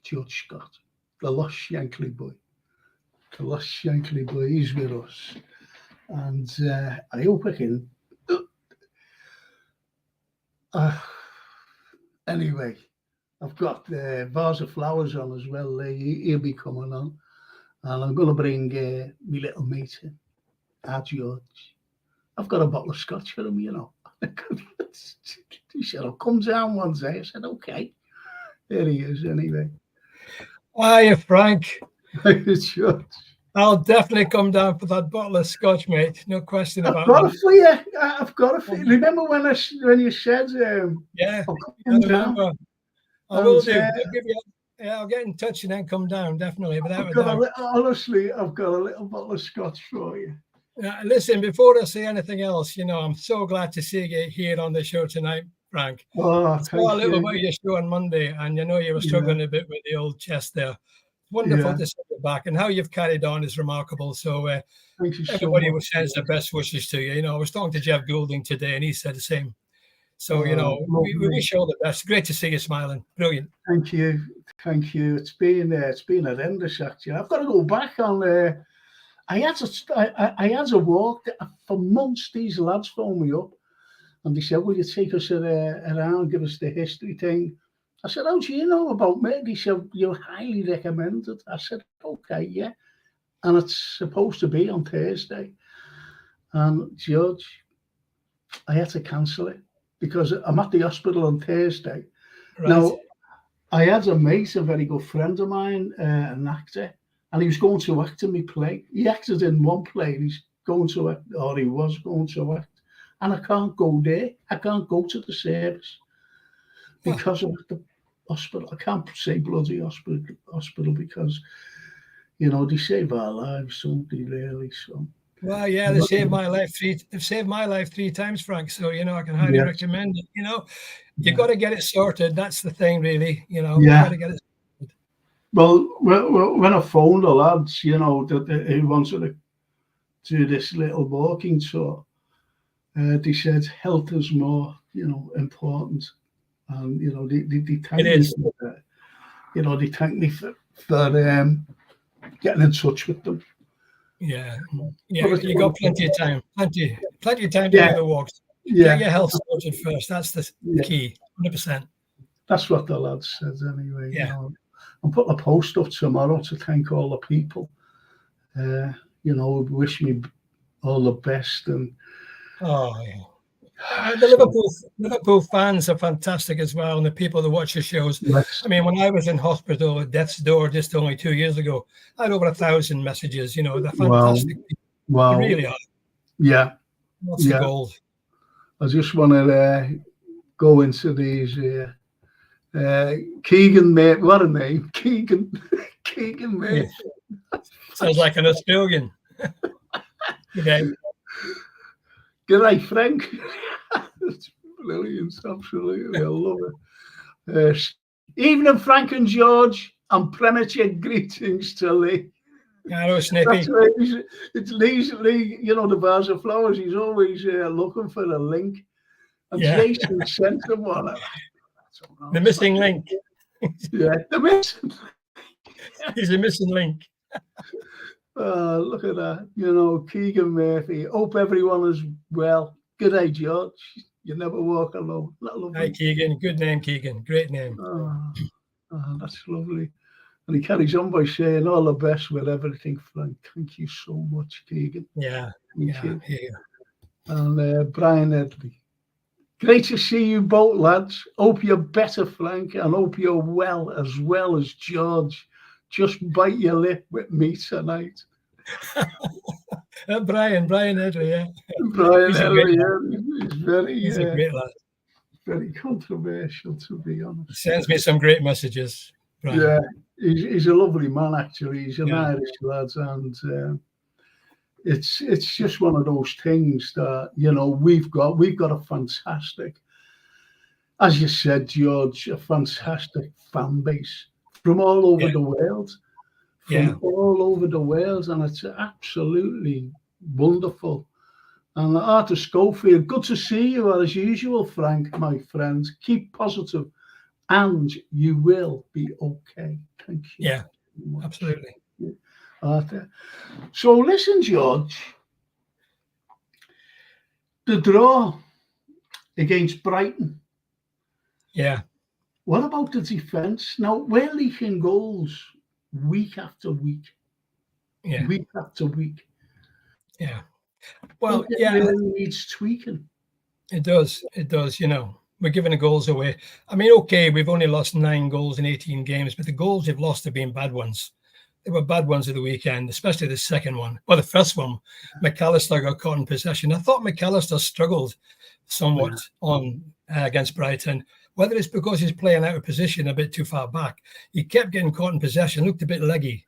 George Scott, the lost Shankly boy. The lost Shankly boy, he's with us. And I hope I can... anyway, I've got Vase of Flowers on as well. He'll be coming on. And I'm going to bring my little mate in, George. I've got a bottle of scotch for him, you know. He said, I'll come down one day. I said, okay. There he is, anyway. Hiya, Frank. George. I'll definitely come down for that bottle of scotch, mate. No question about that. I've got it for you. I've got it for you. Remember when you said, yeah, I'll come down? I will do. I'll get in touch and then come down, definitely. Honestly, I've got a little bottle of scotch for you. Listen, before I say anything else, I'm so glad to see you here on the show tonight, Frank. I saw a little bit of your show on Monday, and you were struggling a bit with the old chest there. Wonderful to see you back, and how you've carried on is remarkable. So everybody will send the best wishes to you. I was talking to Jeff Goulding today, and he said the same. So we wish you all the best. Great to see you smiling. Brilliant. Thank you. It's been horrendous actually. I've got to go back on. I had a walk for months. These lads phoned me up, and they said, "Will you take us around, give us the history thing?" I said, "How do you know about me?" They said, "You're highly recommended." I said, "Okay, yeah." And it's supposed to be on Thursday. And George, I had to cancel it because I'm at the hospital on Thursday. Right. Now, I had a mate, a very good friend of mine, an actor, and he was going to act in my play. He acted in one play. He's going to act, or he was going to act. And I can't go there. I can't go to the service because of the hospital. I can't say bloody hospital because, they save our lives, don't they, really? So. Well, yeah, they saved my life three times, Frank. So, I can highly recommend it. You got to get it sorted. That's the thing, really. You got to get it sorted. Well, when I phoned the lads, that he wanted to do this little walking tour, they said health is more, important. And, they thank me for that. They thank me for getting in touch with them. Yeah. You got plenty of time. Plenty of time to do the walks. Get your health sorted first. That's the key. 100%. That's what the lad says anyway. Yeah. I'm putting a post up tomorrow to thank all the people. Wish me all the best. And the Liverpool fans are fantastic as well, and the people that watch the shows. Yes. I mean, when I was in hospital at death's door just only 2 years ago, I had over 1,000 messages. They're fantastic people. Wow. They really are. Yeah. Lots of gold. I just want to go into these. Keegan, mate. What a name. Keegan, mate. Yeah. Sounds like an Australian. Okay. G'day, Frank. It's brilliant, absolutely. I love it. Evening, Frank and George, and premature greetings to Lee. Hello, Snippy. It's Lee, the Vase of Flowers. He's always looking for a link. And Jason sent him one. The missing link. Yeah, the missing. He's a missing link. Look at that. Keegan Murphy. Hope everyone is well. Good day, George. You never walk alone. Hi, Keegan. Good name, Keegan. Great name. That's lovely. And he carries on by saying all the best with everything, Frank. Thank you so much, Keegan. Yeah. Thank you. And Brian Edley. Great to see you both, lads. Hope you're better, Frank, and hope you're well as George. Just bite your lip with me tonight. Brian Edley, yeah. Brian Edley, he's a great lad. Very controversial, to be honest. He sends me some great messages, Brian. Yeah, he's a lovely man, actually. He's an Irish lad, and it's just one of those things that, we've got a fantastic, as you said, George, a fantastic fan base. From all over the world, all over the world, and it's absolutely wonderful. And Arthur Schofield, good to see you as usual, Frank, my friend. Keep positive and you will be okay. Thank you. Yeah, absolutely. Arthur. So listen, George, the draw against Brighton. Yeah. What about the defence? Now, we're leaking goals week after week. Yeah. Week after week. Yeah. Well, it yeah. really needs tweaking. It does. It does. We're giving the goals away. I mean, okay, we've only lost 9 goals in 18 games, but the goals we've lost have been bad ones. They were bad ones of the weekend, especially the second one. Well, the first one, McAllister got caught in possession. I thought McAllister struggled somewhat on against Brighton. Whether it's because he's playing out of position a bit too far back, he kept getting caught in possession, looked a bit leggy.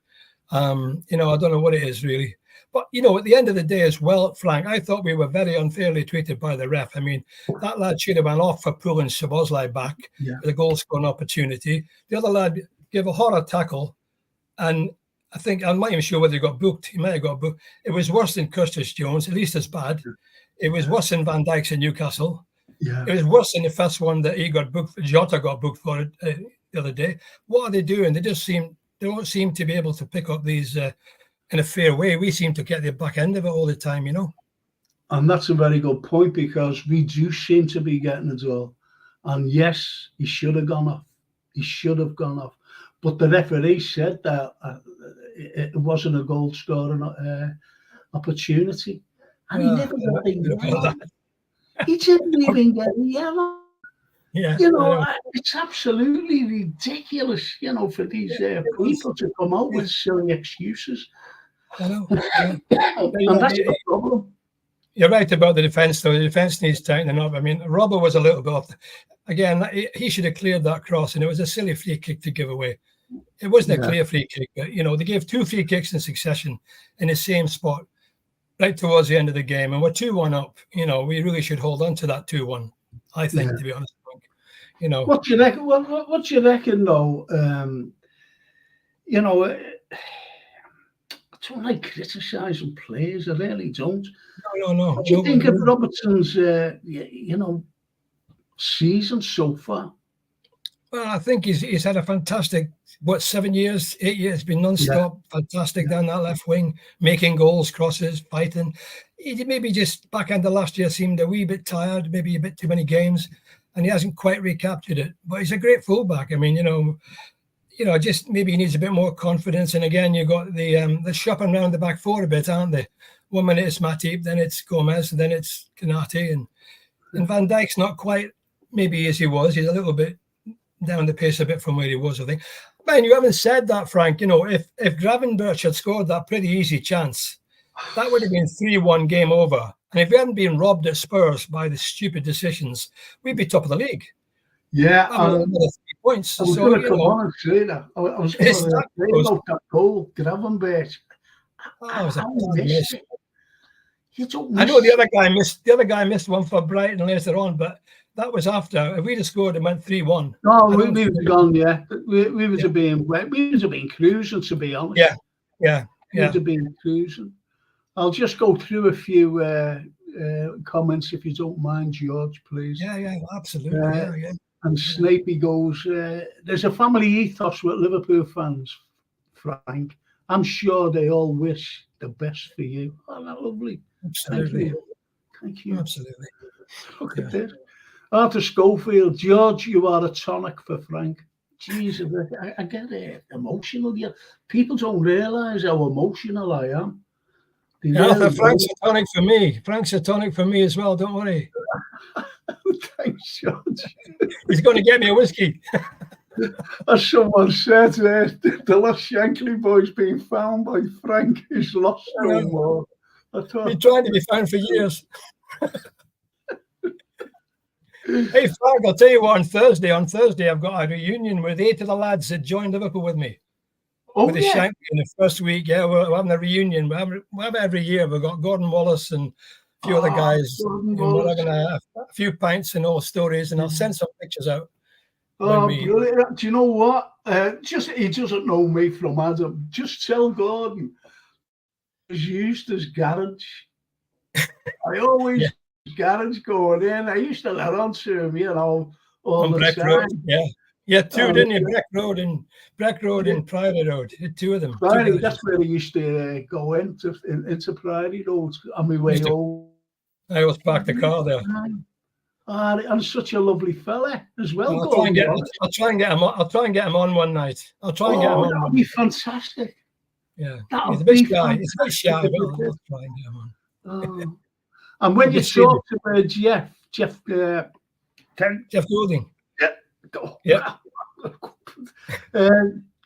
I don't know what it is really. But, at the end of the day as well, Frank, I thought we were very unfairly treated by the ref. I mean, that lad should have went off for pulling Szoboszlai back with a goal-scoring opportunity. The other lad gave a horror tackle, and I think, I'm not even sure whether he got booked. He might have got booked. It was worse than Curtis Jones, at least as bad. It was worse than Van Dijk's in Newcastle. Yeah. It was worse than the first one that he got booked. Jota got booked for it the other day. What are they doing? They don't seem to be able to pick up these in a fair way. We seem to get the back end of it all the time, And that's a very good point, because we do seem to be getting it all. And yes, he should have gone off. He should have gone off. But the referee said that it wasn't a goal scoring opportunity. And he never got a yellow. He didn't even get a yellow. Yeah, it's absolutely ridiculous, for these people to come out with silly excuses. I know. Yeah. And that's the problem. You're right about the defence, though. The defence needs tightening up. I mean, Robbo was a little bit off. Again, he should have cleared that cross, and it was a silly free kick to give away. It wasn't a clear free kick, but, they gave 2 free kicks in succession in the same spot right towards the end of the game, and we're 2-1 up. We really should hold on to that 2-1, I think, to be honest. What do you reckon? What do you reckon, though? I don't like criticising players. I really don't. No. What do you think of Robertson's, season so far? Well, I think he's had a fantastic, 7 years, 8 years, been non-stop, fantastic down that left wing, making goals, crosses, fighting. He maybe just back end of last year seemed a wee bit tired, maybe a bit too many games, and he hasn't quite recaptured it. But he's a great fullback. I mean, just maybe he needs a bit more confidence. And again, you've got the shopping around the back 4 a bit, aren't they? 1 minute it's Matip, then it's Gomez, and then it's Konate. And Van Dijk's not quite maybe as he was. He's a little bit down the pace a bit from where he was, I think. Man, you haven't said that, Frank. If Gravenberch had scored that pretty easy chance, that would have been 3-1 game over. And if we hadn't been robbed at Spurs by the stupid decisions, we'd be top of the league. Yeah, another 3 points. I was going to come on and say that. I was going to say about that goal, Gravenberch. I know the other guy missed one for Brighton later on, but that was after. If we'd have scored, it went 3-1. No, we would have gone. Yeah, we would have been. We would have been cruising, to be honest. Yeah. We would have been cruising. I'll just go through a few comments, if you don't mind, George, please. Yeah, absolutely. And Snapey goes, there's a family ethos with Liverpool fans, Frank. I'm sure they all wish the best for you. Oh, that's lovely. Absolutely. Thank you. Absolutely. Look at this. Arthur Schofield, George, you are a tonic for Frank. Jesus, I get emotional. People don't realise how emotional I am. Arthur, Frank's a tonic for me. Frank's a tonic for me as well, don't worry. Thanks, George. He's going to get me a whiskey. As someone said, the last Shankly boy's been found by Frank is lost no more. Been trying to be found for years. Hey, Frank, I'll tell you what, on Thursday, I've got a reunion with 8 of the lads that joined Liverpool with me. With the Shankly in the first week. Yeah, we're having a reunion. We have it every year. We've got Gordon Wallace and a few other guys. We're having a few pints and all stories, and I'll send some pictures out. Brilliant. Do you know what? He doesn't know me from Adam. Just tell Gordon it's used as garage. I always garage going in. I used to let on to him, all the time. Yeah. Yeah, two, didn't you? Breck Road and Priory Road. Two of them. Priory, that's where I used to go into Priory Road on my way home. I always parked the car there. And such a lovely fella as well. I'll try and get him on one night. I'll try and get him on. That'd be fantastic. Yeah, he's a bit shy. He's a bit shy, but I'll try and get him on. And when you talk to Jeff Goulding,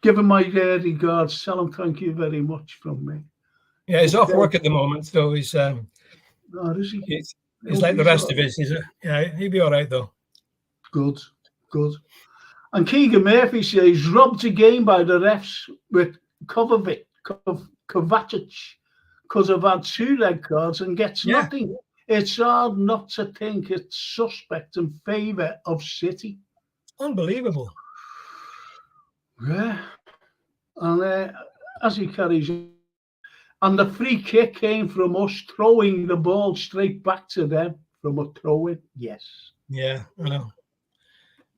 give him my regards. Tell him thank you very much from me. Yeah, he's off work at the moment, so he's. Is he? He's like the rest of us. He'll be all right though. Good. And Keegan Murphy says robbed again by the refs with Kovacic because I've had 2 red cards and gets nothing. It's hard not to think it's suspect in favour of City. Unbelievable. Yeah. And as he carries on, and the free kick came from us throwing the ball straight back to them from a throw-in. Yes. Yeah, I know.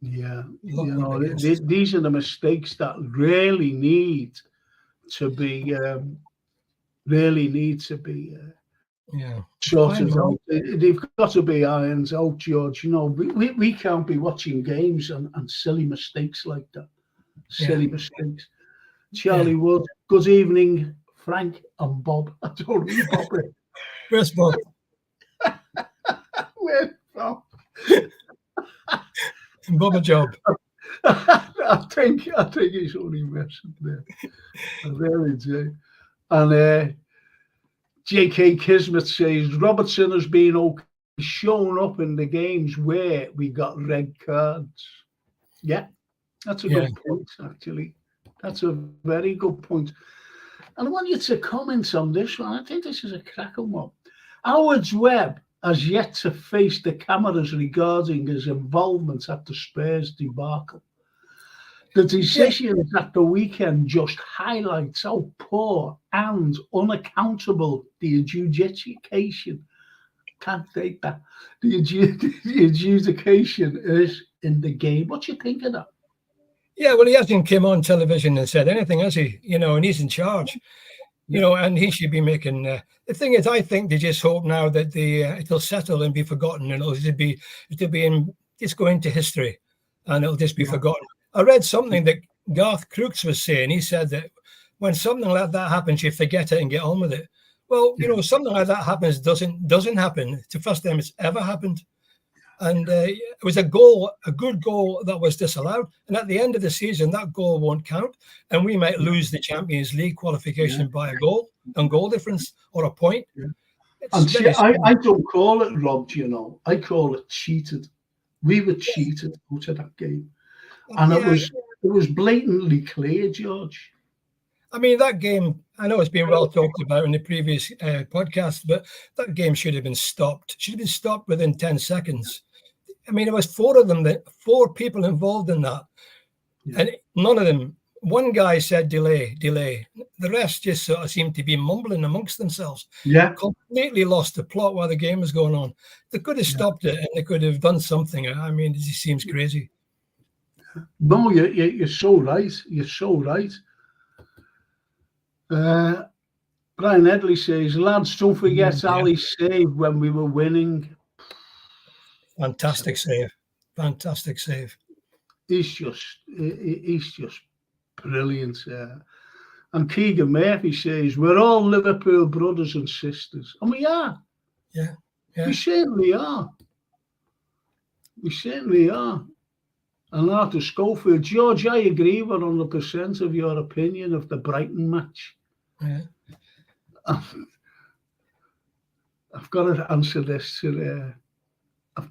Yeah. These are the mistakes that really need to be sorted out. They've got to be irons out, George. We can't be watching games and silly mistakes like that. Silly mistakes. Charlie Wood, good evening, Frank and Bob. I don't know Bob. Where's Bob? Where's Bob? Bob a job. I think he's only messing there. I really do. And J.K. Kismet says Robertson has been shown up in the games where we got red cards. Yeah, that's a good point, actually. That's a very good point. And I want you to comment on this one. I think this is a cracking one. Howard's Webb has yet to face the cameras regarding his involvement at the Spurs debacle. The decisions at the weekend just highlights how poor and unaccountable the adjudication, can't take that, the adjudication is in the game. What do you think of that? Yeah, well, he hasn't come on television and said anything, has he? And he's in charge. And he should be making. The thing is, I think they just hope now that it'll settle and be forgotten, and it's go into history, and it'll just be forgotten. I read something that Garth Crooks was saying. He said that when something like that happens, you forget it and get on with it. Well, something like that happens doesn't happen. It's the first time it's ever happened. And it was a good goal that was disallowed. And at the end of the season, that goal won't count. And we might lose the Champions League qualification by a goal difference or a point. Yeah. I don't call it robbed, I call it cheated. We were cheated out of that game. And it was blatantly clear, George. I mean, that game, I know it's been well talked about in the previous podcast, but that game should have been stopped. Should have been stopped within 10 seconds. I mean, it was 4 of them, 4 people involved in that. Yeah. And none of them, one guy said delay. The rest just sort of seemed to be mumbling amongst themselves. Yeah. Completely lost the plot while the game was going on. They could have stopped it and they could have done something. I mean, it just seems crazy. No, you're so right. You're so right. Brian Edley says, lads, don't forget Ali's save when we were winning. Fantastic save. He's just brilliant. And Keegan Murphy says, we're all Liverpool brothers and sisters. And we are. Yeah. We certainly are. And Arthur Schofield, George, I agree with 100% of your opinion of the Brighton match. Yeah. I've got to answer this to I've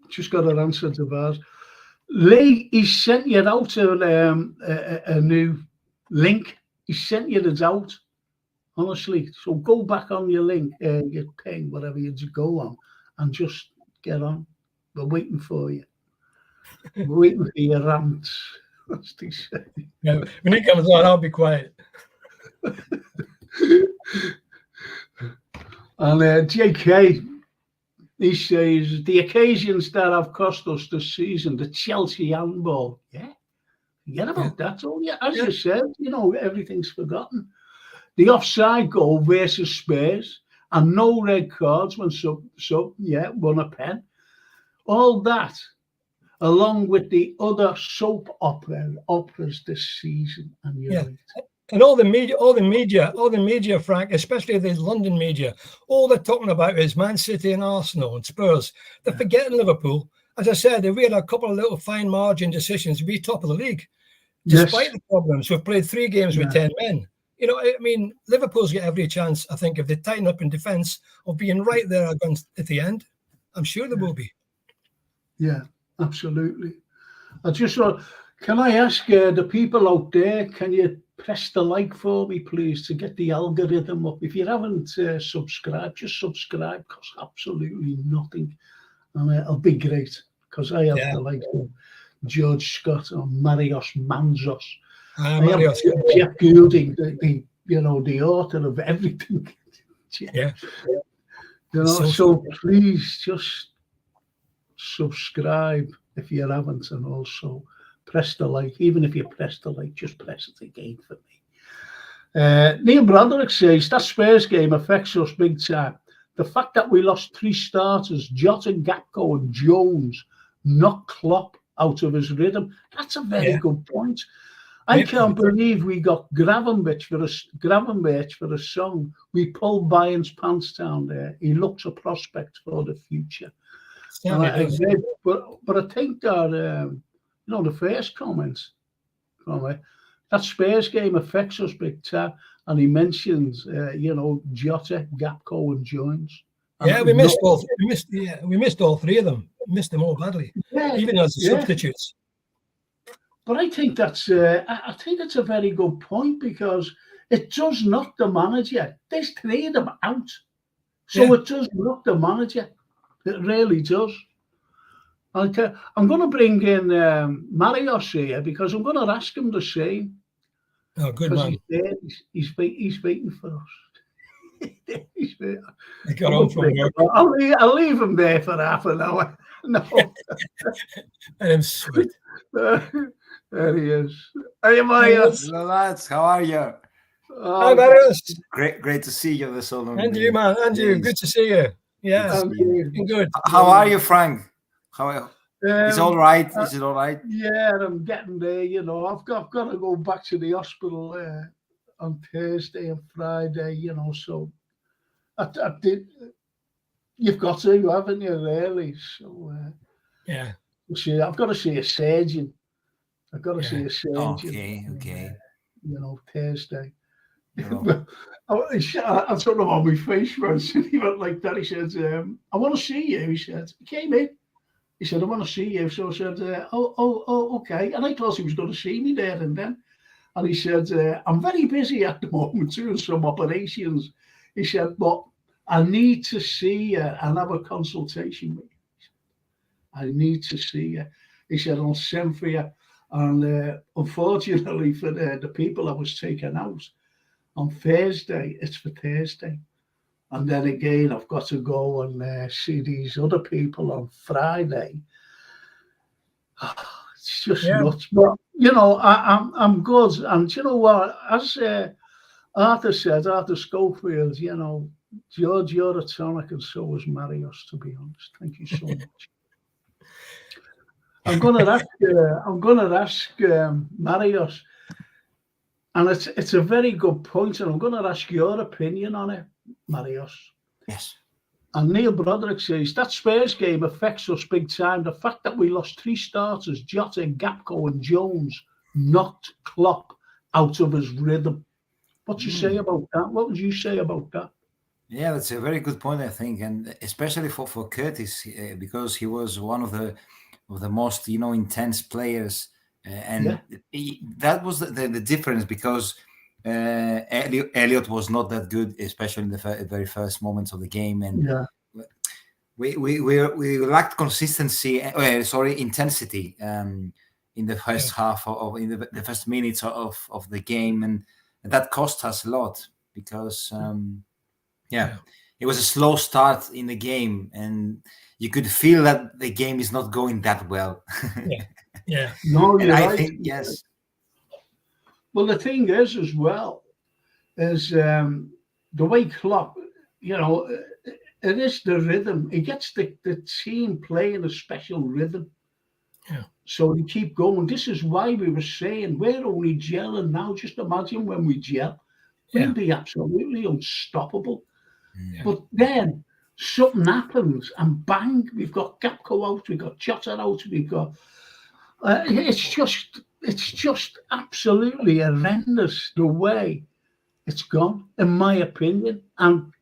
just got an answer to Vaz. Lee, he sent you out a new link. He sent you it out, honestly. So go back on your link, your thing, whatever you go on, and just get on. We're waiting for you. We're waiting for your rants. That's what he said. Yeah, when he comes on, I'll be quiet. And JK, he says, the occasions that have cost us this season, the Chelsea handball. Yeah, forget about that. Oh, yeah, as you said, everything's forgotten. The offside goal versus Spurs, and no red cards when won a pen. All that, along with the other soap operas this season. And you're right. And all the media, Frank, especially the London media, all they're talking about is Man City and Arsenal and Spurs. They're forgetting Liverpool. As I said, if we had a couple of little fine margin decisions, we'd be top of the league. Despite the problems, we've played 3 games with 10 men. I mean, Liverpool's got every chance, I think, if they tighten up in defence, of being right there at the end. I'm sure they will be. Yeah, absolutely. I just want, can I ask the people out there, can you press the like for me, please, to get the algorithm up? If you haven't subscribed, just subscribe, costs absolutely nothing. And it'll be great, because I have the likes of George Scott or Marios Manzos. I have Jeff Goulding, the author of everything. So please just subscribe if you haven't, and also press the like. Even if you press the like, just press it again for me. Neil Broderick says that Spurs game affects us big time. The fact that we lost 3 starters, Jota, Gakpo and Jones, knocked Klopp out of his rhythm. That's a very good point. I can't believe we got Gravenberch for a song. We pulled Bayern's pants down there. He looks a prospect for the future. But I think that the first comments from it, that Spurs game affects us big time, and he mentions Jota, Gakpo, and Jones. And we missed all. We missed all 3 of them. We missed them all badly, even as substitutes. But I think that's it's a very good point, because it does knock the manager. There's 3 of them out, so it does knock the manager. It really does. I'm going to bring in Marios here, because I'm going to ask him the same. Oh, good man. He's waiting for us. He's waiting. I'll leave him there for half an hour. No. I'm sweet. There he is. Hey, Marios. Hello, lads. How are you? Hi, Marios. Great to see you this all. And you, man. And you. Good to see you. Yeah, good. How are you, Frank? Is all right? Is it all right? Yeah, I'm getting there. I've got to go back to the hospital on Thursday and Friday. So I did. You've got to, haven't you? Really? So I've got to see a surgeon. I've got to see a surgeon. Okay. Thursday. I told him on my face once, and he went like that. He said, I want to see you. He said, he came in. He said, I want to see you. So I said, okay. And I thought he was going to see me there and then. And he said, I'm very busy at the moment doing some operations. He said, but I need to see you and have a consultation with you. I need to see you. He said, I'll send for you. And unfortunately for the people I was taking out on Thursday, it's for Thursday. And then again, I've got to go and see these other people on Friday. It's just nuts. But, I'm good. And you know what? As Arthur said, Arthur Schofield, George, you're a tonic, and so is Marios, to be honest. Thank you so much. I'm going to ask Marios, and it's a very good point, and I'm going to ask your opinion on it, Marios. Yes. And Neil Broderick says that Spurs game affects us big time. The fact that we lost 3 starters, Jota, Gakpo, and Jones, knocked Klopp out of his rhythm. What do you say about that? What would you say about that? Yeah, that's a very good point, I think, and especially for Curtis, because he was one of the most intense players, and that was the difference, because Elliot was not that good, especially in the very first moments of the game, and we lacked consistency. Intensity in the first half in the first minutes of the game, and that cost us a lot, because it was a slow start in the game, and you could feel that the game is not going that well. Yeah. No, and you're I right. think yes. Well, the thing is, as well, is the way Klopp, it is the rhythm. It gets the team playing a special rhythm. Yeah. So we keep going. This is why we were saying we're only gelling now. Just imagine when we gel, we'll be absolutely unstoppable. Yeah. But then something happens and bang, we've got Gapco out, we've got Jota out, we've got... it's just absolutely horrendous the way it's gone, in my opinion. And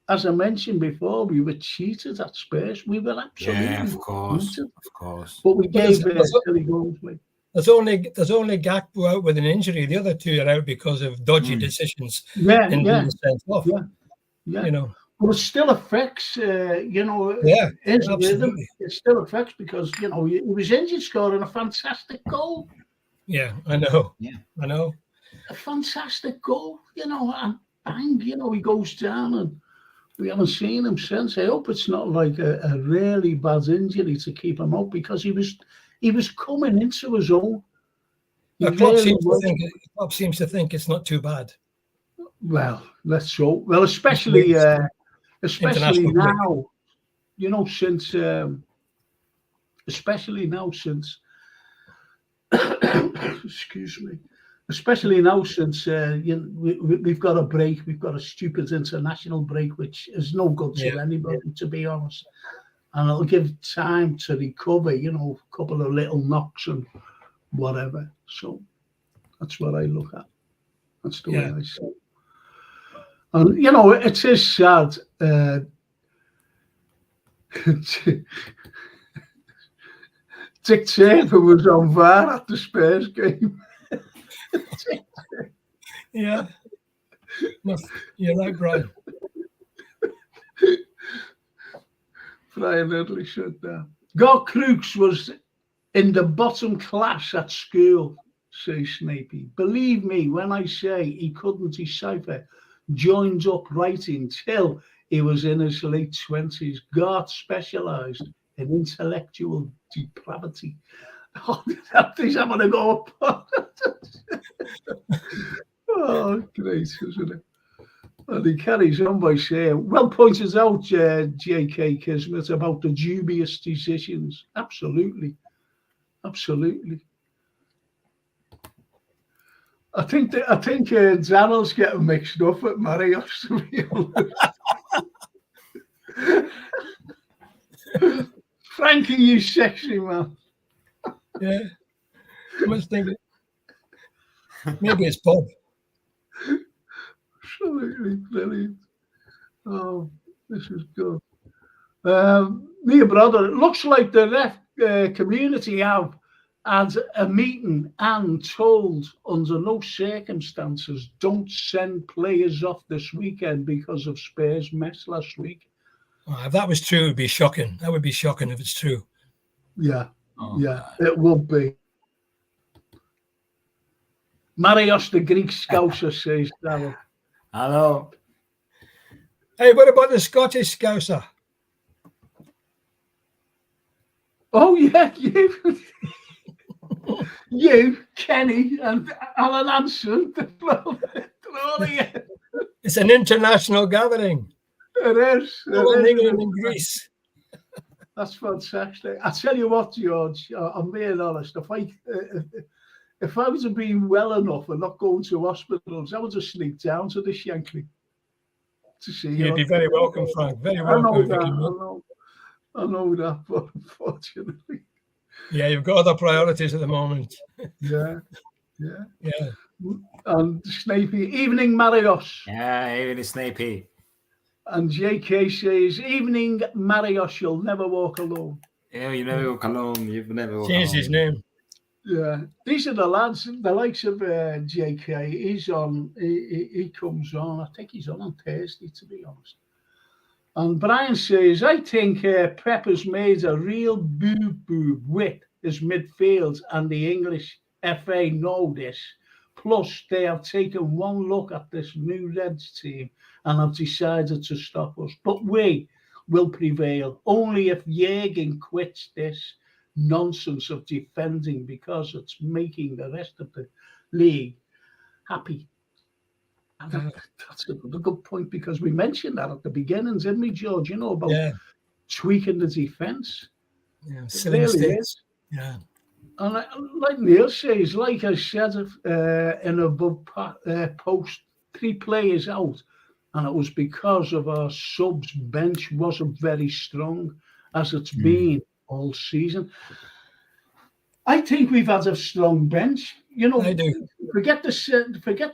as I mentioned before, we were cheated at Spurs. We were absolutely of course, cheated. of course. But we gave silly goals. There's only Gakpo out with an injury. The other two are out because of dodgy decisions. Yeah. Being sent off. Yeah. You know. But it still affects, his rhythm. It still affects because, he was injured scoring a fantastic goal. Yeah, I know. Yeah. I know. A fantastic goal, and bang, he goes down and we haven't seen him since. I hope it's not like a really bad injury to keep him out because he was coming into his own. Klopp seems to think it's not too bad. Well, let's hope. Well, especially now, since excuse me, especially now since we've got a break, we've got a stupid international break, which is no good to anybody, to be honest. And it'll give time to recover, a couple of little knocks and whatever. So that's what I look at. That's the way I see it. And, it is sad. Dick Taper was on VAR at the Spurs game. Yeah. You're right, Brian. Brian Ridley shut down. God Crooks was in the bottom class at school, says Snapey. Believe me when I say he couldn't decipher joined up writing till he was in his late 20s. God specialised in intellectual depravity. Oh, he's having a go up. Oh, great, isn't it? And he carries on by saying, well pointed out, J.K. Kismet, about the dubious decisions. Absolutely. I think Daniel's getting mixed up with Marios, to be honest. Frankie, you sexy man. Yeah. I was thinking maybe it's Bob. Absolutely brilliant. Oh, this is good. Me brother, it looks like the ref community have had a meeting and told under no circumstances don't send players off this weekend because of Spurs' mess last week. Oh, if that was true, it would be shocking. That would be shocking if it's true. Yeah, it would be. Marios, the Greek Scouser, says Darryl. Hello. Hey, what about the Scottish Scouser? Oh, yeah, you, Kenny, and Alan Hansen. It's an international gathering. It is. In England and Greece. That's fantastic. I tell you what, George, I'm being honest. If I was being well enough and not going to hospitals, I would just sneak down to the Shankly to see you. You'd be very welcome, Frank. Very welcome. I know that, but unfortunately. Yeah, you've got other priorities at the moment. Yeah. And Snapey, evening, Marios. Yeah, evening, Snapey. And JK says, evening, Marios, you'll never walk alone. Yeah, you never walk alone. You've never walked alone. Change his name. Yeah, these are the lads, the likes of JK. He's on, he comes on, I think he's on Thursday, to be honest. And Brian says, I think Pep has made a real boo-boo with his midfield, and the English FA know this. Plus, they have taken one look at this new Reds team and have decided to stop us. But we will prevail only if Jürgen quits this nonsense of defending, because it's making the rest of the league happy. And that's a good point, because we mentioned that at the beginning, didn't we, George? You know, about tweaking the defence. Yeah, silly mistakes. Yeah. And like Neil says, like I said in above post, 3 players out, and it was because of our subs bench wasn't very strong, as it's been all season. I think we've had a strong bench. You know, I do. Forget the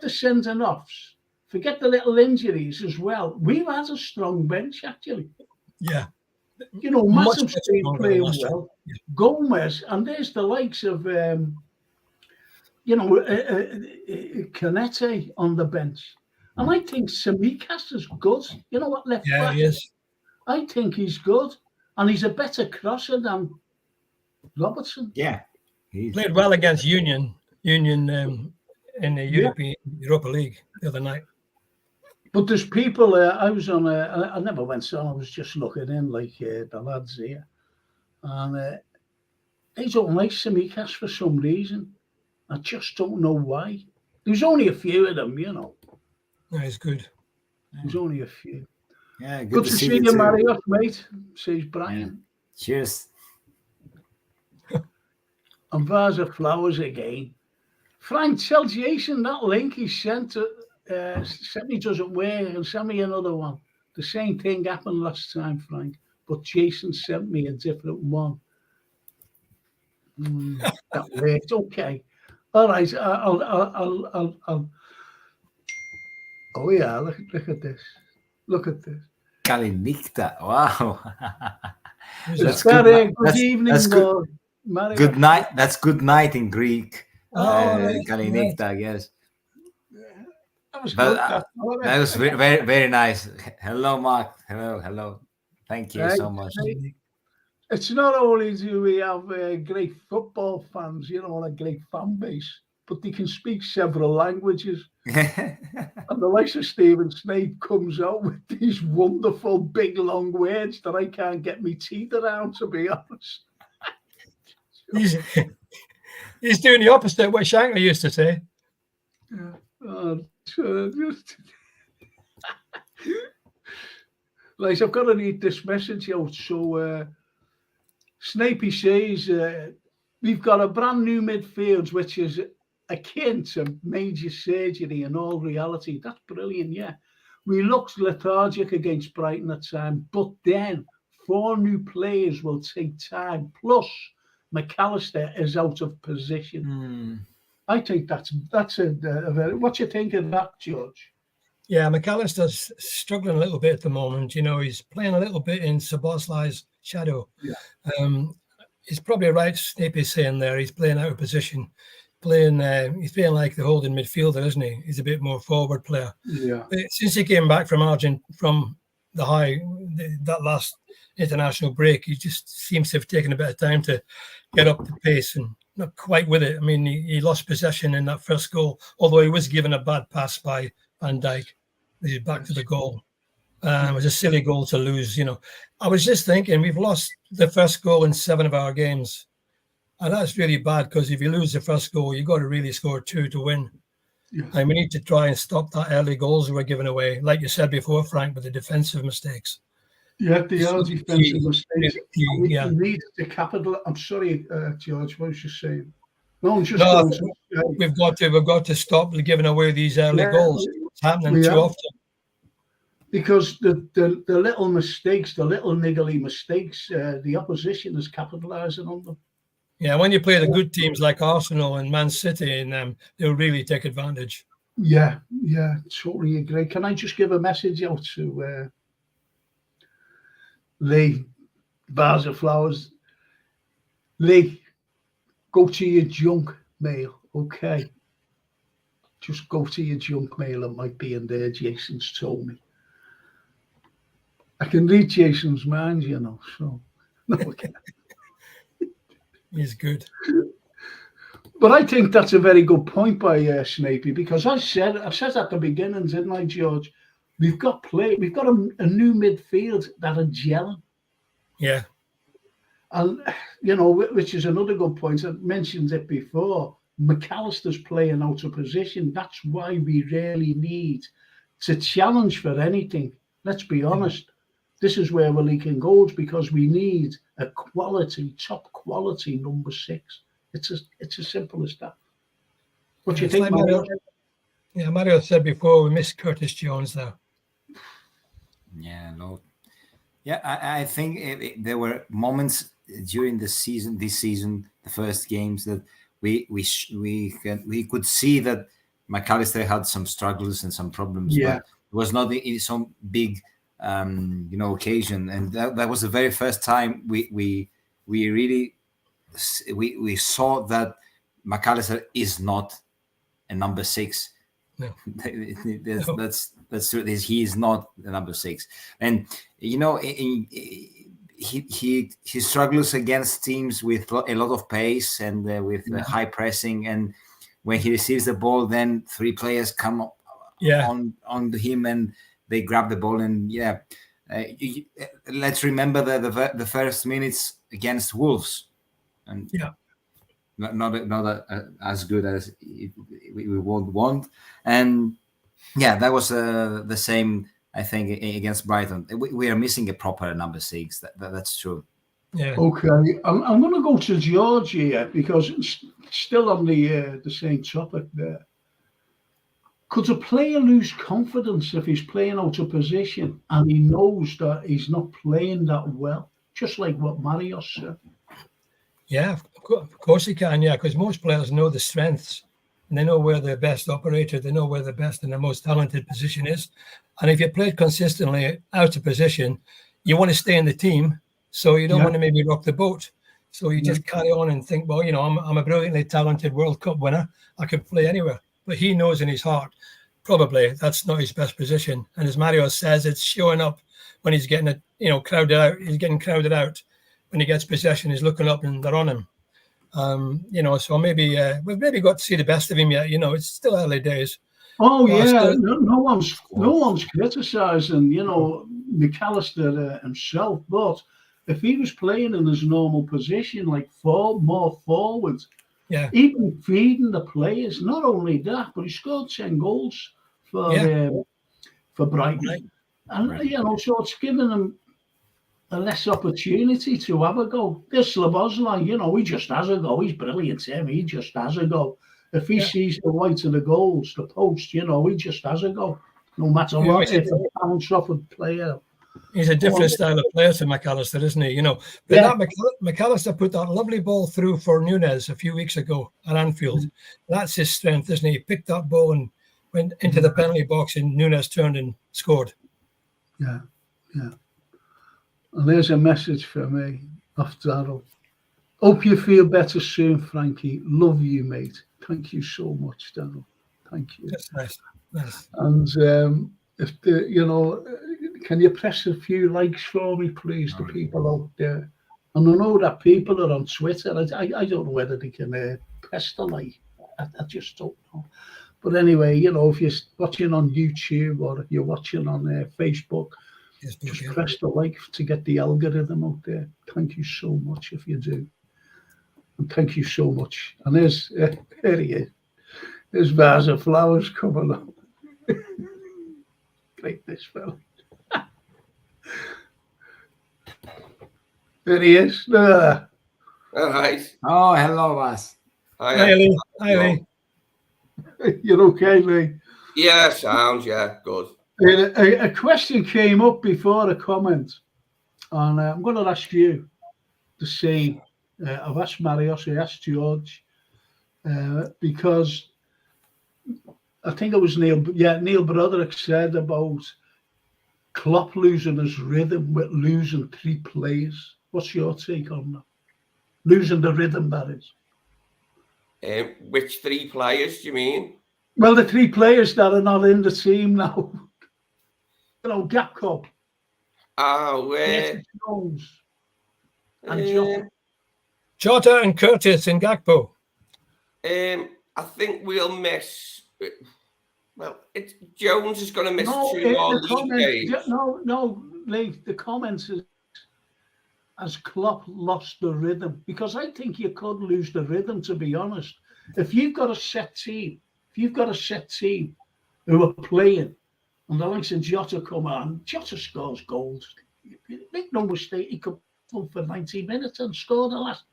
sending offs, forget the little injuries as well. We've had a strong bench, actually. Yeah. You know, Massiv's been playing well. Yeah. Gomez, and there's the likes of, Canete on the bench. And I think Tsimikas is good. You know what, left back? He is. I think he's good. And he's a better crosser than Robertson. Yeah. He played well against Union in the Europa League the other night. But there's people, I was on, I never went on, I was just looking in, like the lads here. And they don't like Tsimikas for some reason. I just don't know why. There's only a few of them, you know. No, he's good. There's only a few. Yeah, good to see you, Marriott, mate, says Brian. Yeah. Cheers. And vase of flowers again. Frank, tell Jason that link he sent me doesn't work, and send me another one. The same thing happened last time, Frank, but Jason sent me a different one. That worked. Okay. All right. I'll. Oh yeah! Look at this. Look at this. Kalinikta. Wow. That's good. Good evening, that's good. Good night. That's good night in Greek. Kalinikta, I guess. That was good. That was very, very nice. Hello, Mark. Hello. Thank you so much. It's not only do we have great football fans, you know, a great fan base, but they can speak several languages. And the likes of Stephen Snape comes out with these wonderful, big, long words that I can't get my teeth around, to be honest. He's doing the opposite of what Shankly used to say. Yeah. Like, I've got to read this message out. So, Snapey says, we've got a brand new midfield, which is akin to major surgery in all reality. That's brilliant, yeah. We looked lethargic against Brighton at time, but then 4 new players will take time. Plus, McAllister is out of position. I think that's a very. What do you think of that, George? Yeah, McAllister's struggling a little bit at the moment. You know, he's playing a little bit in Szoboszlai's shadow. Yeah. He's probably right. Snapey's saying there he's playing out of position. He's playing like the holding midfielder, isn't he? He's a bit more forward player. Yeah. But since he came back from that last international break, he just seems to have taken a bit of time to get up the pace and not quite with it. I mean, he lost possession in that first goal, although he was given a bad pass by Van Dijk. He's back to the goal. It was a silly goal to lose, you know. I was just thinking, we've lost the first goal in 7 of our games. And that's really bad, because if you lose the first goal, you've got to really score 2 to win. Yeah. And we need to try and stop that early goals we're giving away, like you said before, Frank, with the defensive mistakes. Yeah, the early defensive mistakes. We need to capital. I'm sorry, George, what was you saying? No, we've got to stop giving away these early goals. It's happening too often. Because the little mistakes, the little niggly mistakes, the opposition is capitalising on them. Yeah, when you play the good teams like Arsenal and Man City, and they'll really take advantage. Yeah, totally agree. Can I just give a message out to Lee, vase of flowers? Lee, go to your junk mail, okay? Just go to your junk mail. It might be in there. Jason's told me. I can read Jason's mind, you know. So no, I can't. He's good. But I think that's a very good point by Snapey, because I said at the beginning, didn't I, George? we've got a new midfield that are gelling. Yeah. And, which is another good point. I mentioned it before. McAllister's playing out of position. That's why we really need to challenge for anything. Let's be honest. This is where we're leaking goals, because we need a top quality number 6. It's as simple as that. What do you think, Mario? Mario said before, we missed Curtis Jones there. Yeah, no. Yeah, I think there were moments during this season, the first games, that we could see that McAllister had some struggles and some problems, but it was not some big occasion, and that was the very first time we really saw that McAllister is not a number 6. No. That's true. He is not the number 6, and he struggles against teams with a lot of pace and with high pressing, and when he receives the ball, then 3 players come on him and they grab the ball, and let's remember the first minutes against Wolves, and not as good as we would want, and that was the same, I think, against Brighton. We are missing a proper number 6. That's true. Yeah. Okay, I'm going to go to George here, because it's still on the same topic there. Could a player lose confidence if he's playing out of position and he knows that he's not playing that well? Just like what Mario said. Yeah, of course he can, because most players know the strengths, and they know where they're best operated, they know where the best and the most talented position is. And if you played consistently out of position, you want to stay in the team, so you don't want to maybe rock the boat. So you just carry on and think, well, I'm a brilliantly talented World Cup winner. I could play anywhere. But he knows in his heart, probably that's not his best position. And as Mario says, it's showing up when he's getting crowded out. He's getting crowded out. When he gets possession, he's looking up and they're on him. So maybe we've maybe got to see the best of him yet. It's still early days. Oh yeah, no one's criticising McAllister himself, but if he was playing in his normal position, like more forward, he'd be feeding the players. Not only that, but he scored 10 goals for Brighton, Right. And so it's giving him a less opportunity to have a go. This Szoboszlai, he just has a go. He's brilliant, him. He just has a go. If he sees the white of the goals, the post, he just has a go. No matter what, if a bounce off a player. He's a different style of player to McAllister, isn't he? But that McAllister put that lovely ball through for Núñez a few weeks ago at Anfield. That's his strength, isn't he? He picked that ball and went into the penalty box, and Núñez turned and scored. Yeah. And there's a message for me off Darryl. Hope you feel better soon, Frankie. Love you, mate. Thank you so much, Darryl. Thank you. That's nice. And if can you press a few likes for me, please, the people out there? And I know that people are on Twitter. I don't know whether they can press the like. I just don't know. But anyway, if you're watching on YouTube or if you're watching on Facebook, just press the like to get the algorithm out there. Thank you so much if you do. And thank you so much. And there he is. There's vase of flowers coming up. Great, this fella. There he is. All right. Oh, hello, Vas. Hi, Lee. You're okay, Lee? Yeah, sounds, good. A question came up before a comment, and I'm going to ask you the same. I've asked Marios, I asked George, because I think it was Neil Broderick said about Klopp losing his rhythm with losing 3 players. What's your take on that? Losing the rhythm, that is. Which 3 players do you mean? Well, the 3 players that are not in the team now. Gakpo. Jones. And Jota and Curtis and Gakpo. I think we'll miss Well, Jones is going to miss No, 2 more the league comment, games. no, Lee, the comments is, has Klopp lost the rhythm? Because I think you could lose the rhythm, to be honest. If you've got a set team, who are playing, and the likes of Jota come on, Jota scores goals. Make no mistake, he could go for 90 minutes and score in the last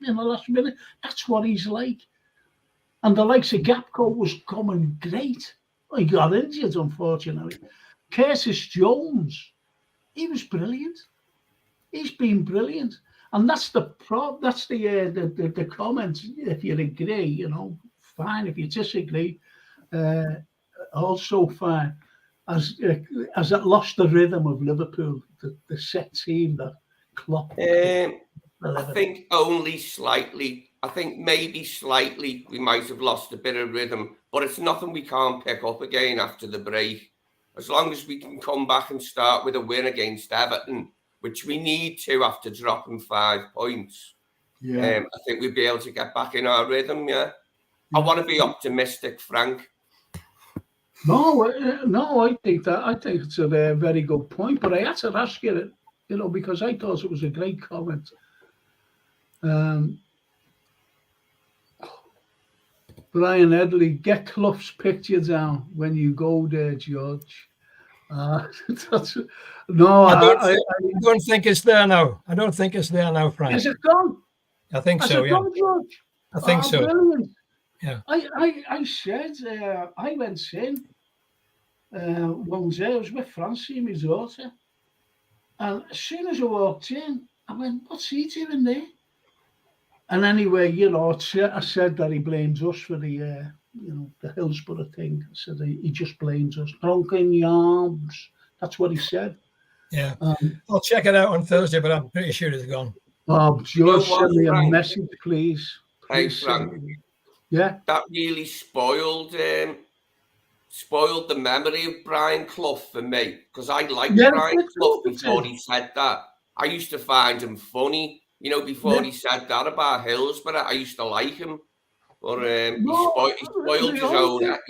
minute. That's what he's like. And the likes of Gapco was coming great. He got injured, unfortunately. Curtis Jones, he was brilliant. He's been brilliant, and that's the comment. If you agree, fine. If you disagree, also fine. As it lost the rhythm of Liverpool, the set team that Klopp. I think only slightly. I think maybe slightly we might have lost a bit of rhythm, but it's nothing we can't pick up again after the break. As long as we can come back and start with a win against Everton, which we need to after dropping 5 points. I think we'll be able to get back in our rhythm. I want to be optimistic, Frank. No, I think it's a very good point. But I had to ask you, because I thought it was a great comment. Brian Edley, get Clough's picture down when you go there, George. I don't think it's there now. I don't think it's there now, Frank. Is it gone? I think so, yeah. Gone, George? I think so. Brilliant. Yeah. I said, I went in one day, I was with Francie, my daughter, and as soon as I walked in, I went, what's he doing there? And anyway, I said that he blames us for the Hillsborough thing. I said he just blames us. Drunken yarbs. That's what he said. Yeah. I'll check it out on Thursday, but I'm pretty sure it's gone. George, send me a message, please. Hey, Frank. Yeah. That really spoiled the memory of Brian Clough for me, because I liked Brian Clough before he said that. I used to find him funny. Before he said that about Hillsborough, I used to like him, but he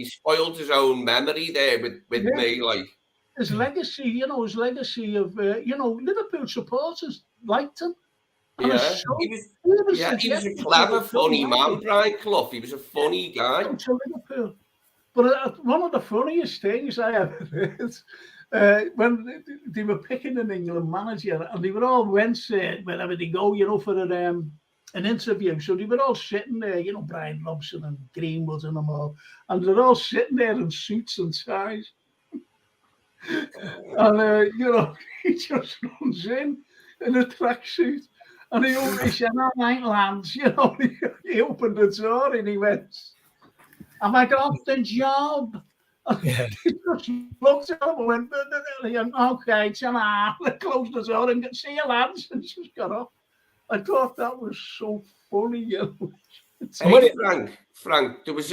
spoiled his own memory there with me. Like his legacy, of Liverpool supporters liked him. He was a clever, funny man, Brian Clough. He was a funny guy. To Liverpool. But one of the funniest things I ever heard. When they were picking an England manager, and they were all went wherever they go, for an interview. So they were all sitting there, Brian Robson and Greenwood and them all, and they're all sitting there in suits and ties. And he just runs in a tracksuit, and he said, "All right, lads," he opened the door and he went, "Have I got the job?" Yeah. He just looked at him and went, "Okay, ta-ra," closed the door and see you, lads, and just got off. I thought that was so funny. Hey, Frank, there was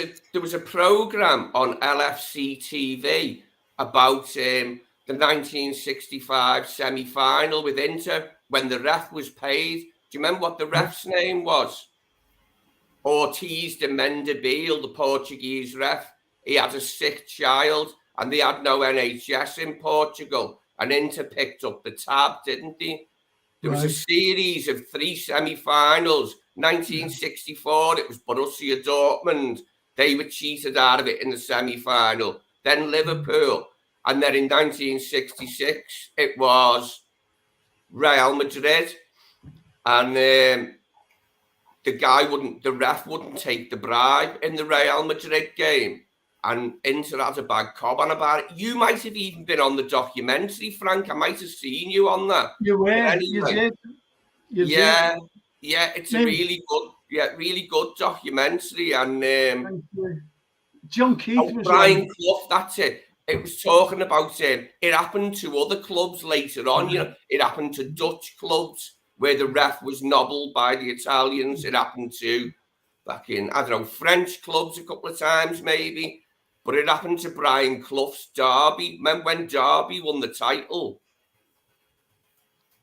a program on LFC TV about the 1965 semi-final with Inter when the ref was paid. Do you remember what the ref's name was? Ortiz de Mendebil, the Portuguese ref. He had a sick child, and they had no NHS in Portugal. And Inter picked up the tab, didn't they? There was a series of 3 semi-finals. 1964, it was Borussia Dortmund. They were cheated out of it in the semi-final. Then Liverpool. And then in 1966, it was Real Madrid. And the ref wouldn't take the bribe in the Real Madrid game. And Inter had a bad comment about it. You might have even been on the documentary, Frank. I might have seen you on that. You were. Anyway, you did. Yeah. It's a really good documentary. And John Keith was Brian Clough. That's it. It was talking about it happened to other clubs later on. It happened to Dutch clubs where the ref was nobbled by the Italians. It happened to back in French clubs a couple of times maybe. But it happened to Brian Clough's Derby. Remember when Derby won the title?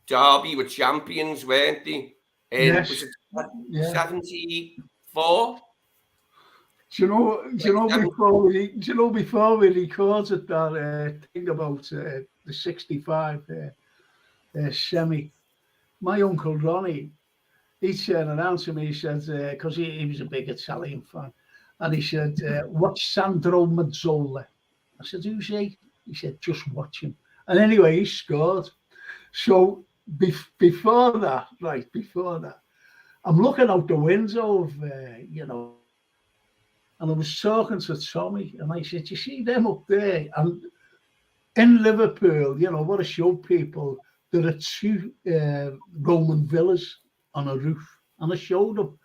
Derby were champions, weren't they? Was it 74? Do you know before we recorded that thing about the 65 semi, my uncle Ronnie, he turned around to me, he said, because he was a big Italian fan, and he said, watch Sandro Mazzola. I said, who's he? He said, just watch him. And anyway, he scored. So before that, I'm looking out the window of, and I was talking to Tommy, and I said, you see them up there? And in Liverpool, what I showed people, there are 2 Roman villas on a roof. And I showed them.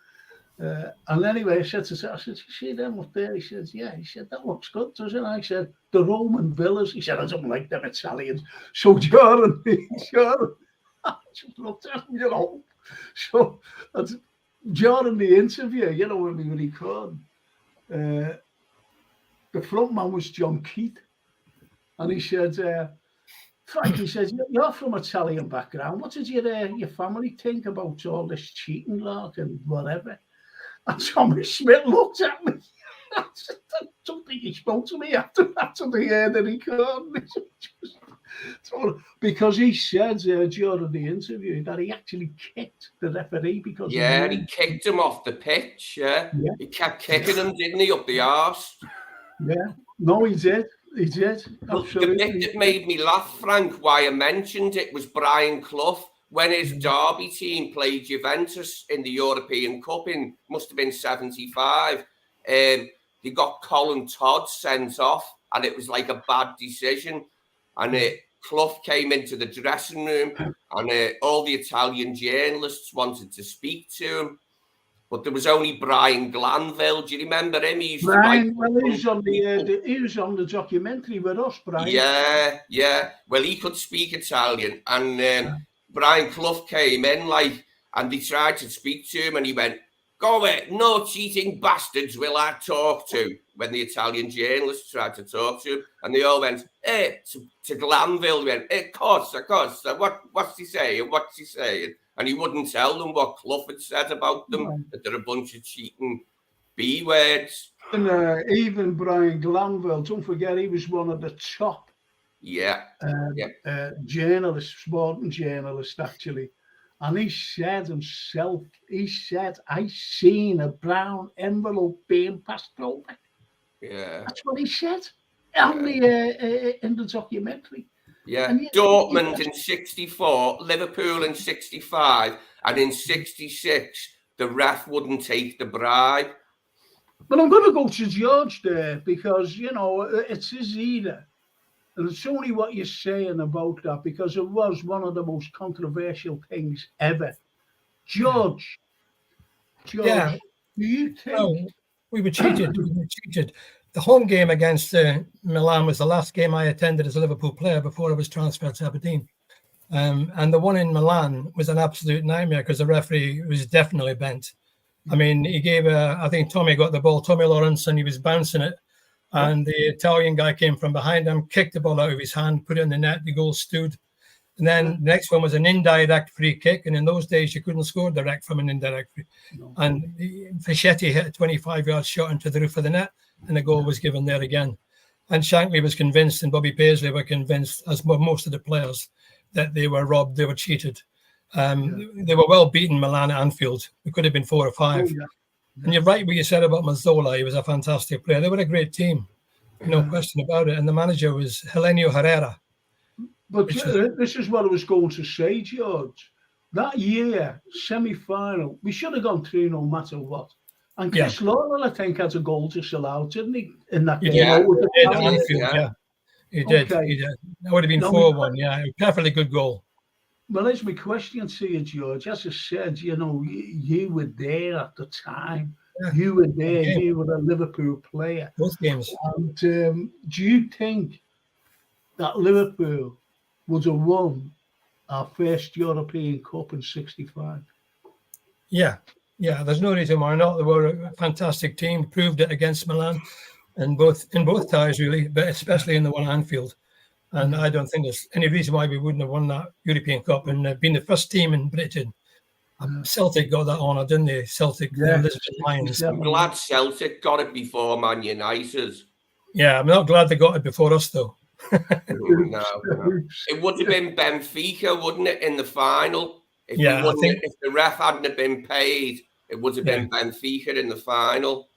And anyway, I said, you see them up there? He said, yeah. He said, that looks good, doesn't it? I said, the Roman villas. He said, I don't like them Italians. So Jordan, I just looked at him, So during the interview, when we were recording, the front man was John Keith. And he said, Frank, he says, you're from Italian background. What did your family think about all this cheating lot and whatever? And Tommy Smith looked at me. I said, I don't think he spoke to me after the air that he recorded. Because he said during the interview that he actually kicked the referee because he kicked him off the pitch. Yeah. He kept kicking him, didn't he, up the arse? Yeah, no, he did. He did. Absolutely. The bit that made me laugh, Frank, why I mentioned it was Brian Clough. When his Derby team played Juventus in the European Cup must have been 75, they got Colin Todd sent off, and it was like a bad decision. And Clough came into the dressing room, and all the Italian journalists wanted to speak to him, but there was only Brian Glanville. Do you remember him? He was on the documentary with us, Brian. Yeah. Well, he could speak Italian, and Brian Clough came in, and they tried to speak to him, and he went, "Go away, no cheating bastards will I talk to," when the Italian journalists tried to talk to him, and they all went, to Glanville, went, of course, what's he saying? And he wouldn't tell them what Clough had said about them, that they're a bunch of cheating B-words. And even Brian Glanville, don't forget, he was one of the top journalists, sporting journalists, actually. And he said himself, I seen a brown envelope being passed over. Yeah. That's what he said in the documentary. Yeah, Dortmund in 64, Liverpool in 65, and in 66, the ref wouldn't take the bribe. But I'm going to go to George there because, it's his era. And it's only what you're saying about that because it was one of the most controversial things ever. George, do you think... We were cheated. The home game against Milan was the last game I attended as a Liverpool player before I was transferred to Aberdeen. And the one in Milan was an absolute nightmare because the referee was definitely bent. I mean, he gave I think Tommy got the ball, Tommy Lawrence, and he was bouncing it. And the Italian guy came from behind him, kicked the ball out of his hand, put it in the net, the goal stood. And then the next one was an indirect free kick. And in those days, you couldn't score direct from an indirect free. No. And Fischetti hit a 25-yard shot into the roof of the net, and the goal was given there again. And Shankly was convinced, and Bobby Paisley were convinced, as most of the players, that they were robbed, they were cheated. They were well beaten, Milan at Anfield. It could have been 4 or 5. And you're right what you said about Mazzola. He was a fantastic player. They were a great team, no question about it. And the manager was Helenio Herrera. But this is what I was going to say, George. That year, semi-final, we should have gone through no matter what. And Chris Laurel, I think, had a goal disallowed, didn't he? In that game. He did. That would have been 4-1, A perfectly good goal. Well, that's my question to you, George. As I said, you were there at the time. Yeah. You were there. You were a Liverpool player. Both games. And do you think that Liverpool would have won our first European Cup in 65? Yeah, there's no reason why not. They were a fantastic team, proved it against Milan in both ties, really, but especially in the one at Anfield. And I don't think there's any reason why we wouldn't have won that European Cup and been the first team in Britain Celtic got that honour, didn't they? Celtic, the Elizabeth Lions. I'm glad Celtic got it before Man United. Yeah, I'm not glad they got it before us, though. No. It would have been Benfica, wouldn't it, in the final? If if the ref hadn't have been paid, it would have been Benfica in the final.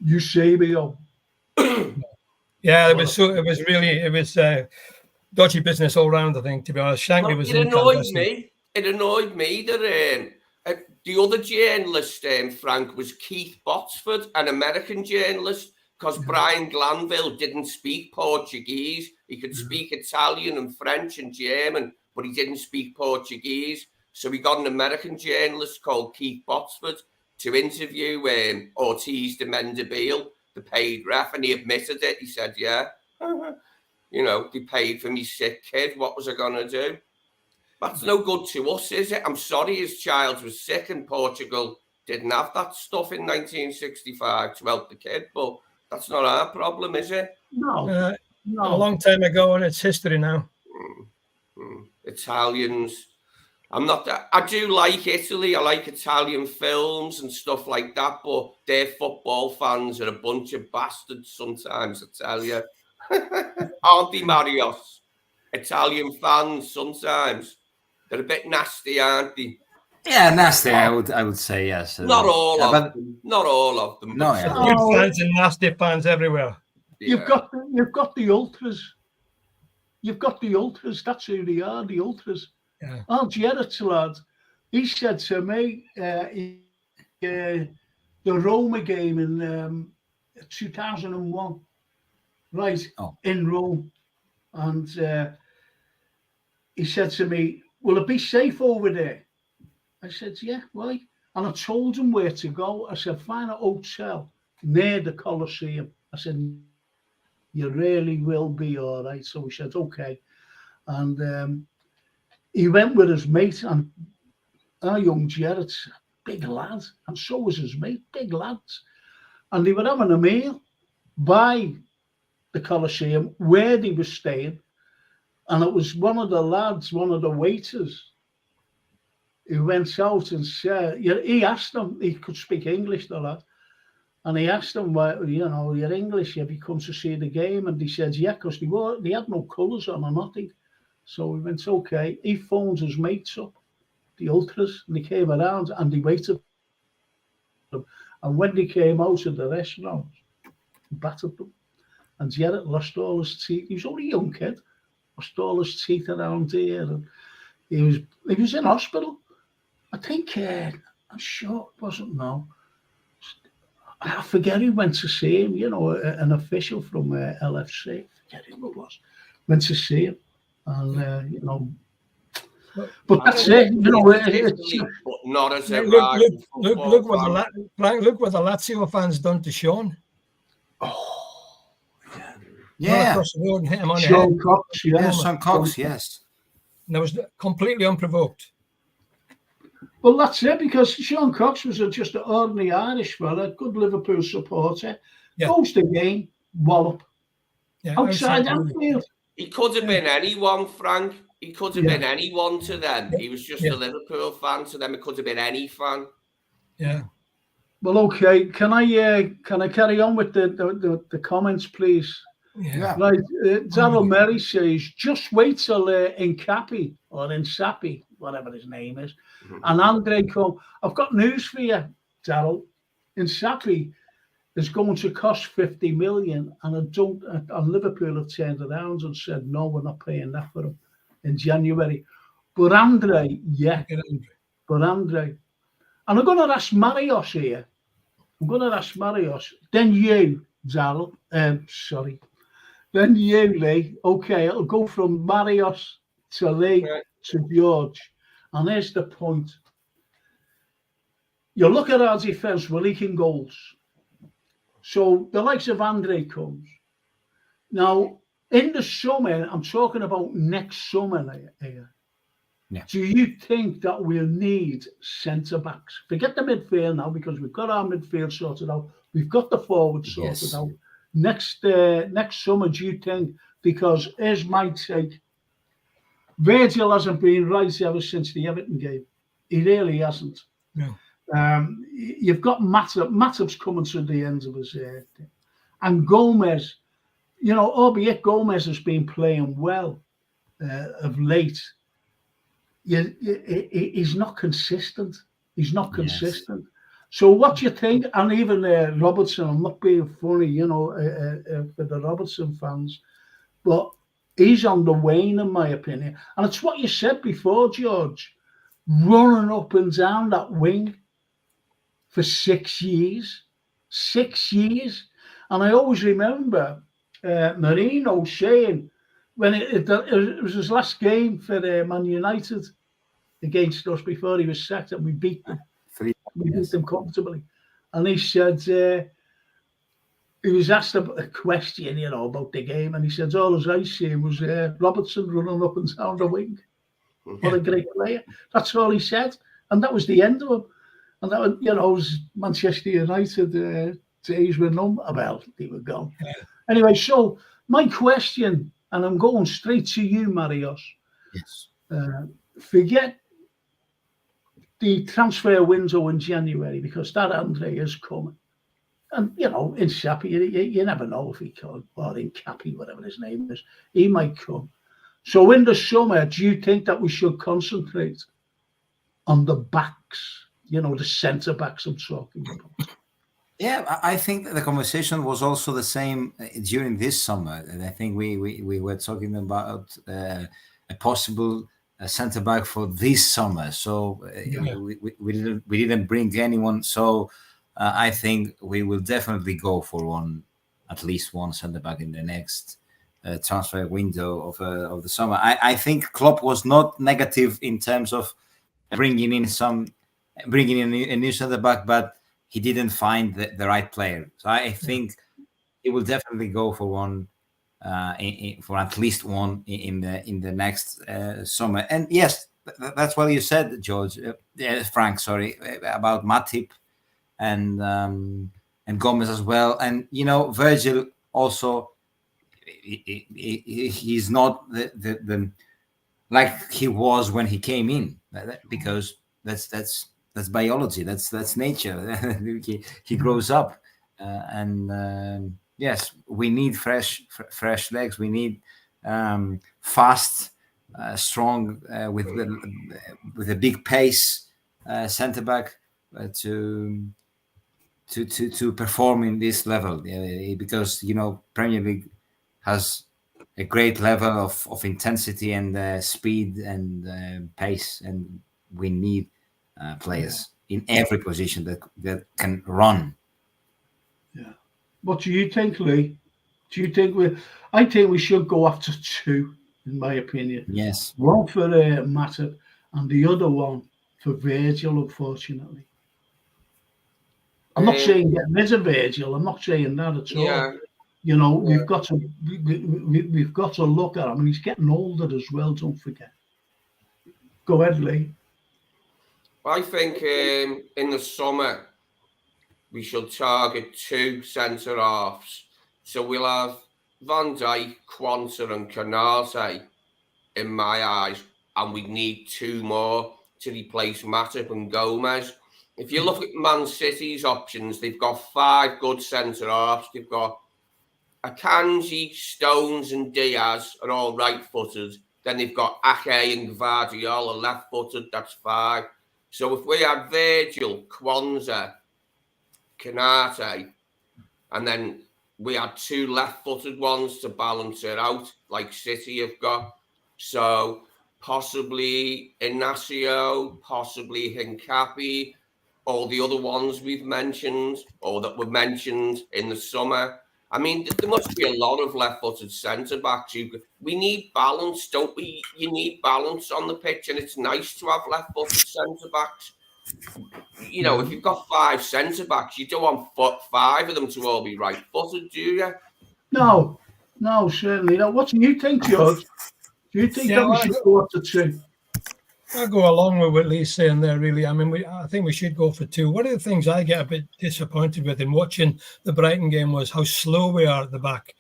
Eusebio. Yeah, it was dodgy business all round, I think, to be honest. Shankly was incandescent. It annoyed me that the other journalist, Frank, was Keith Botsford, an American journalist, because Brian Glanville didn't speak Portuguese. He could speak Italian and French and German, but he didn't speak Portuguese. So he got an American journalist called Keith Botsford to interview Ortiz de Mendibeel, the paid ref, and he admitted it. He said, yeah, they paid for me sick kid. What was I going to do? That's no good to us, is it? I'm sorry his child was sick and Portugal didn't have that stuff in 1965 to help the kid, but that's not our problem, is it? No. A long time ago, and it's history now. Italians. I do like Italy. I like Italian films and stuff like that, but their football fans are a bunch of bastards sometimes, I tell you. Aren't they, Marios? Italian fans sometimes. They're a bit nasty, aren't they? Yeah, nasty, I would say, yes. Not all of them. Not all of them. No, good fans and nasty fans everywhere. Yeah. You've got the ultras. You've got the ultras. That's who they are, the ultras. Yeah. Gerrard's lad, he said to me, the Roma game in 2001, right, in Rome, and he said to me, will it be safe over there? I said, yeah, why? And I told him where to go. I said, find a hotel near the Colosseum. I said, you really will be all right. So he said, okay. And he went with his mate, and our young Gerrard's big lad, and so was his mate, big lads. And they were having a meal by the Colosseum where they were staying. And it was one of the lads, one of the waiters, who went out and said, he asked him, he could speak English, the lad, and he asked him, you're English, have you come to see the game? And he said, yeah, because they had no colours on or nothing. So he went, okay. He phoned his mates up, the ultras, and they came around and they waited for them. And when they came out of the restaurant, he battered them. And Gerrard lost all his teeth. He was only a young kid, lost all his teeth around here. And he was in hospital. I think, I'm sure it wasn't now. I forget who went to see him, an official from LFC. I forget who it was. Went to see him. And, but that's it. But not as a look what the Lazio fans done to Sean. Oh, yeah. Across the road and hit him on Sean the Cox, Sean Cox, yes. And that was completely unprovoked. Well, that's it, because Sean Cox was just an ordinary Irish fella, good Liverpool supporter. Yeah. Goes the game, wallop. Yeah, outside Anfield. He could have been anyone, Frank. He could have been anyone to them. He was just a Liverpool fan. To them, it could have been any fan. Yeah. Well, okay. Can I carry on with the comments, please? Yeah. Right. Daryl Merry says, just wait till Incapi or Insapi, whatever his name is, and Andre come. I've got news for you, Daryl. Insapi is going to cost 50 million, and Liverpool have turned around and said, no, we're not paying that for him in January. But Andre, but Andre. And I'm going to ask Marios here. Then you, Daryl. Sorry. Then you, Lee. Okay, it'll go from Marios to Lee to George. And here's the point. You look at our defence, we're leaking goals. So the likes of Andre comes. Now, in the summer, I'm talking about next summer here. Yeah. Do you think that we'll need centre-backs? Forget the midfield now, because we've got our midfield sorted out. We've got the forward sorted out. Next summer, do you think? Because here's my take. Virgil hasn't been right ever since the Everton game. He really hasn't. No. You've got Matip's coming to the end of his and Gomez, albeit Gomez has been playing well of late, he's not consistent. He's not consistent. Yes. So what do you think? And even Robertson, I'm not being funny, for the Robertson fans, but he's on the wane, in my opinion. And it's what you said before, George, running up and down that wing for 6 years. 6 years. And I always remember Marino saying, when it was his last game for Man United against us before he was sacked, and we beat them. We beat them comfortably. And he said, he was asked a question, about the game, and he said, all I seen was Robertson running up and down the wing. What a great player. That's all he said. And that was the end of him. And that was, was Manchester United days were numb. Well, they were gone. Yeah. Anyway, so my question, and I'm going straight to you, Marios. Yes. Forget the transfer window in January, because that Andre is coming. And, in Shappy, you never know if he can, or in Cappy, whatever his name is, he might come. So in the summer, do you think that we should concentrate on the backs, the centre backs I'm talking about? Yeah, I think that the conversation was also the same during this summer. And I think we were talking about a possible centre back for this summer. So we didn't bring anyone. So I think we will definitely go for at least one centre back in the next transfer window of the summer. I think Klopp was not negative in terms of bringing in a new centre back, but he didn't find the right player. So I think he will definitely go for one, for at least one in the next summer. And yes, that's what you said, George, Frank. Sorry, about Matip and Gomez as well. And Virgil also. He's not the like he was when he came in, because that's biology, that's nature. he grows up, and yes, we need fresh legs. We need fast, strong, with a big pace centre back to perform in this level, because Premier League has a great level of intensity and speed and pace, and we need players in every position that can run. Yeah. What do you think, Lee? Do you think I think we should go after two, in my opinion. Yes. One for Matip and the other one for Virgil, unfortunately. I'm not saying get rid of Virgil. I'm not saying that at all. Yeah. We've got to look at him, and he's getting older as well. Don't forget. Go ahead, Lee. I think in the summer we should target two centre halves. So we'll have Van Dijk, Quansah, and Canate in my eyes, and we need two more to replace Matip and Gomez. If you look at Man City's options, they've got 5 good centre halves. They've got Akanji, Stones, and Diaz are all right-footed. Then they've got Ake and Guardiola left-footed. That's 5. So if we had Virgil, Quansah, Canate, and then we had 2 left-footed ones to balance it out, like City have got. So possibly Inacio, possibly Hincapi, all the other ones we've mentioned, or that were mentioned in the summer. I mean, there must be a lot of left-footed centre-backs. We need balance, don't we? You need balance on the pitch, and it's nice to have left-footed centre-backs. If you've got 5 centre-backs, you don't want 5 of them to all be right-footed, do you? No, certainly not. What do you think, George? Do you think that we should go up to 2? I'll go along with what Lee's saying there, really. I mean, I think we should go for 2. One of the things I get a bit disappointed with in watching the Brighton game was how slow we are at the back.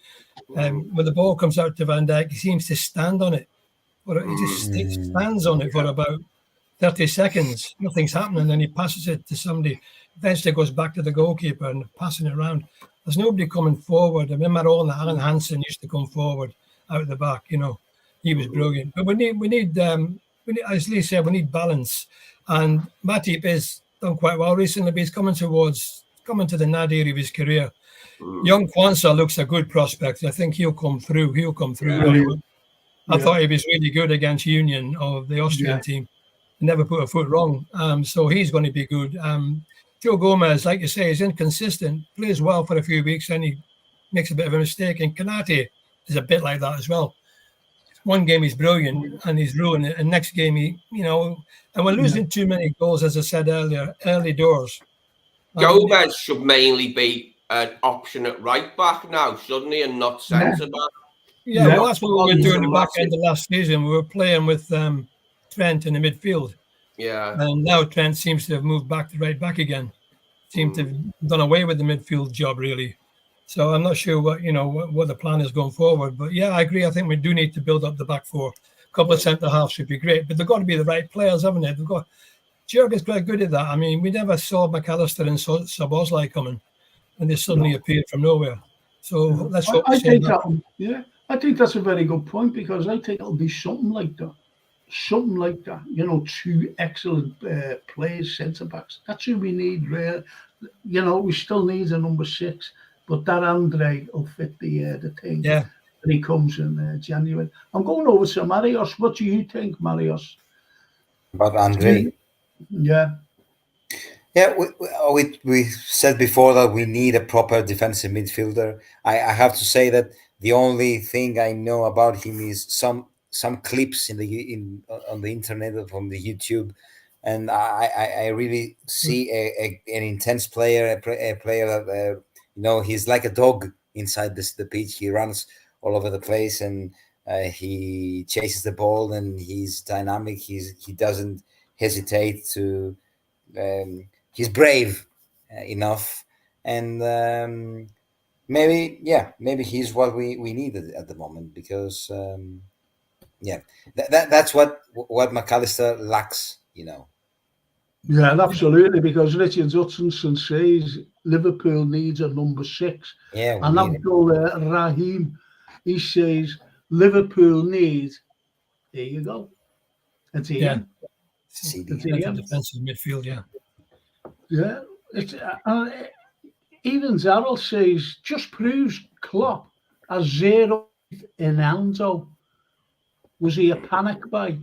When the ball comes out to Van Dijk, he seems to stand on it. He just stands on it for about 30 seconds, nothing's happening, and then he passes it to somebody. Eventually goes back to the goalkeeper and passing it around. There's nobody coming forward. I remember Alan Hansen used to come forward out the back. You know, he was brilliant. But we need, as Lee said, we need balance. And Matip has done quite well recently, but he's coming to the nadir of his career. Young Kwanzaa looks a good prospect. I think he'll come through. Very well. I thought he was really good against Union of the Austrian team. Never put a foot wrong. So he's going to be good. Joe Gomez, like you say, is inconsistent. Plays well for a few weeks, and he makes a bit of a mistake. And Kanate is a bit like that as well. One game he's brilliant, and he's ruined it. And next game, and we're losing too many goals, as I said earlier, early doors. Gomez should mainly be an option at right back now, shouldn't he, and not centre back? Yeah, well, that's what we were doing the back end of last season. We were playing with Trent in the midfield. Yeah. And now Trent seems to have moved back to right back again. Seems to have done away with the midfield job, really. So I'm not sure what the plan is going forward. But yeah, I agree. I think we do need to build up the back four. A couple of centre halves should be great, but they've got to be the right players, haven't they? Jurgen's quite good at that. I mean, we never saw McAllister and Szoboszlai coming, and they suddenly appeared from nowhere. So let's hope. I think that's a very good point, because I think it'll be something like that. Something like that, two excellent players, centre backs. That's who we need. Really, we still need a number 6, but that Andre will fit the thing. Yeah, when he comes in January. I'm going over to Marios. What do you think, Marios? About Andre? Yeah. Yeah, we said before that we need a proper defensive midfielder. I have to say that the only thing I know about him is some clips on the internet, from the YouTube, and I really see an intense player, a player that he's like a dog inside the pitch. He runs all over the place, and he chases the ball, and he's dynamic. He doesn't hesitate to. He's brave enough, and maybe he's what we need at the moment, because. That's what McAllister lacks, Yeah, absolutely, because Richard Hutchinson says Liverpool needs a number 6. Yeah, and Abdul Rahim, he says Liverpool needs. There you go. That's it. Yeah. Defensive midfield, yeah. Yeah. Even Zarrell says just proves Klopp has 0 in Enzo. Was he a panic buy?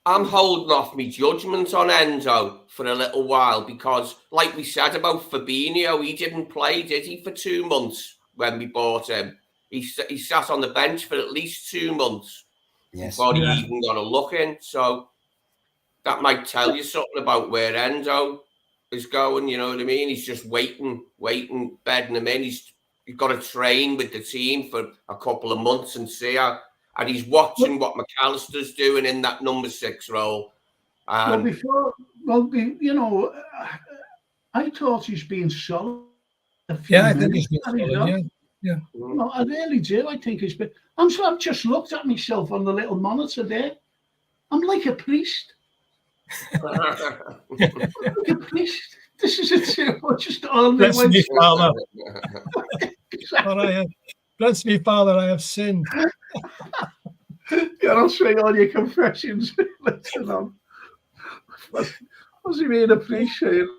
I'm holding off my judgment on Enzo for a little while, because, like we said about Fabinho, he didn't play, did he, for 2 months when we bought him? He sat on the bench for at least 2 months before he even got a look in. So that might tell you something about where Enzo is going. You know what I mean? He's just waiting, bedding him in. He's got to train with the team for a couple of months and see how. And he's watching what McAllister's doing in that number 6 role. I thought he's been solid. I think he's been solid. Yeah. No, I really do. I think he's been. I've just looked at myself on the little monitor there. I'm like a priest. Like a priest. This is it. Just on Bless me, Father. Bless me, Father, I have sinned. I'll say all your confessions. Listen on. What's he being a priest saying?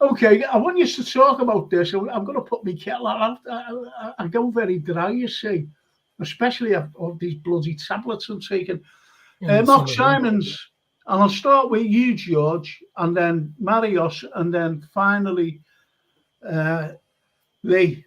Okay, I want you to talk about this. I'm going to put my kettle on. I go very dry, you see, especially after all these bloody tablets I'm taking. Mark Simons, and I'll start with you, George, and then Marios, and then finally Lee.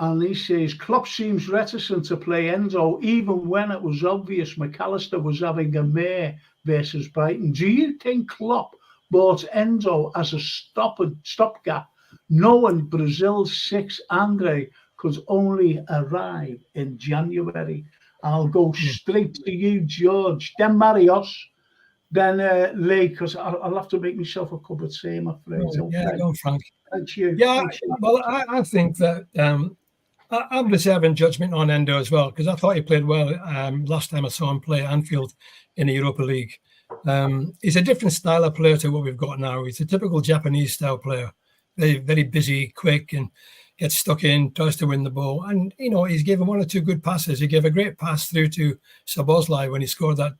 And he says, Klopp seems reticent to play Enzo, even when it was obvious McAllister was having a mare versus Brighton. Do you think Klopp bought Enzo as a stopgap, knowing Brazil's 6 Andre could only arrive in January? I'll go straight to you, George, then Marios, then Lee, because I'll have to make myself a cup of tea, I'm afraid. Yeah, go on, Frank. Thank you. Yeah, well, I think that I'm reserving judgment on Endo as well, because I thought he played well last time I saw him play at Anfield in the Europa League. He's a different style of player to what we've got now. He's a typical Japanese style player, very, very busy, quick, and gets stuck in, tries to win the ball. And, he's given one or two good passes. He gave a great pass through to Szoboszlai when he scored that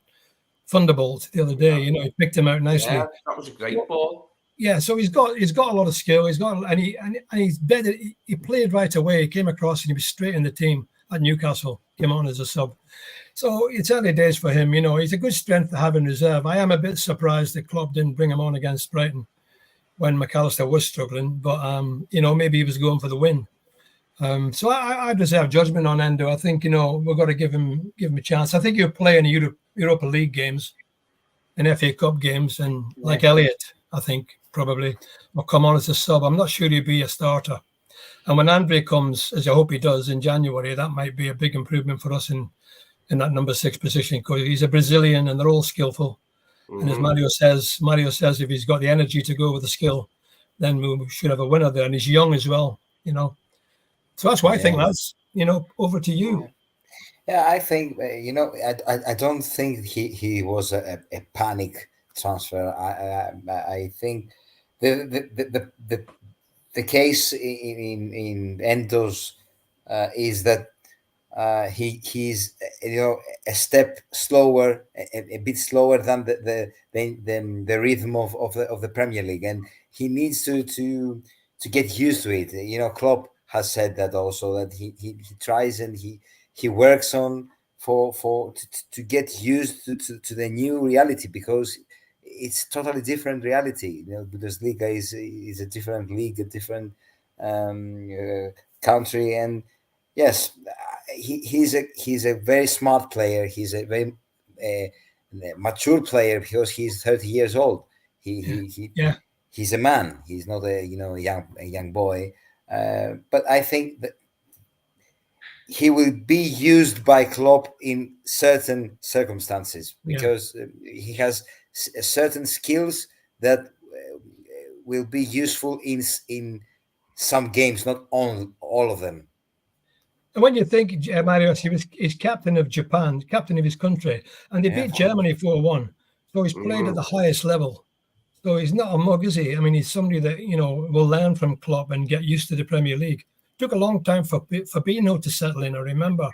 thunderbolt the other day. He picked him out nicely. Yeah, that was a great ball. Yeah, so he's got a lot of skill. He's better. He played right away. He came across and he was straight in the team at Newcastle. Came on as a sub. So it's early days for him. He's a good strength to have in reserve. I am a bit surprised that Klopp didn't bring him on against Brighton when McAllister was struggling. But maybe he was going for the win. So I reserve judgment on Endo. I think we've got to give him a chance. I think he'll play in the Europa League games, and FA Cup games, and like Elliott, I think probably will come on as a sub. I'm not sure he'll be a starter. And when Andre comes, as I hope he does in January, that might be a big improvement for us in that number 6 position, because he's a Brazilian and they're all skillful. And as Mario says, if he's got the energy to go with the skill, then we should have a winner there. And he's young as well, So that's why I think that's, over to you. Yeah, I think, I don't think he was a panic transfer. I think the case in Endo's is that he's a step slower, a bit slower than the rhythm of the Premier League, and he needs to get used to it. Klopp has said that also, that he tries and he works on to get used to the new reality, because it's totally different reality. Bundesliga is a different league, a different country, and yes, he's a very smart player. He's a very mature player, because he's 30 years old. He's a man. He's not a young boy. But I think that he will be used by Klopp in certain circumstances, because he has certain skills that will be useful in some games, not all of them. And when you think, Mario, he's captain of Japan, captain of his country, and they beat Germany 4-1. So he's played at the highest level. So he's not a mug, is he? I mean, he's somebody that, will learn from Klopp and get used to the Premier League. It took a long time for Fabinho to settle in. I remember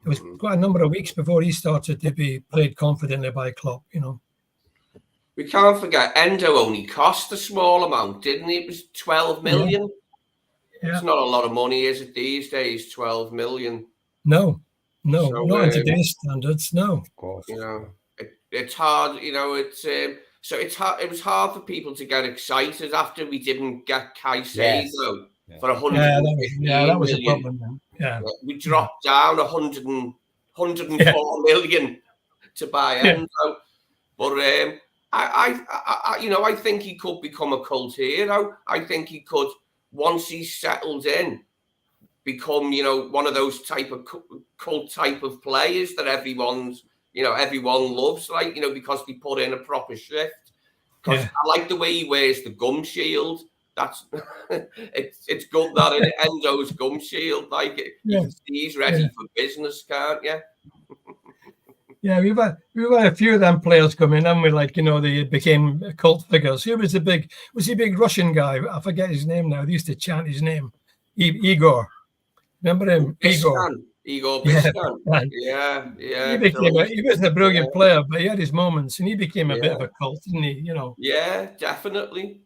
it was quite a number of weeks before he started to be played confidently by Klopp, We can't forget, Endo only cost a small amount, didn't he? It was 12 million. Yeah. It's not a lot of money, is it, these days, 12 million? No, not in today's standards, no. Of course. It's hard, so it was hard for people to get excited after we didn't get Caicedo for 150 that was million. a problem. Yeah. We dropped down 104 million to buy Endo. But I think he could become a cult hero. I think he could, once he's settled in, become, one of those type of cult type of players that everyone loves, because they put in a proper shift. Because I like the way he wears the gum shield. That's it's good that in Endo's gum shield, you can see he's ready for business, can't you? Yeah, we've had a few of them players come in, and they became cult figures. Who was the big Russian guy? I forget his name now. They used to chant his name. Igor. Remember him? Igor Biscan. Yeah. He wasn't a brilliant player, but he had his moments, and he became a bit of a cult, didn't he? Yeah, definitely.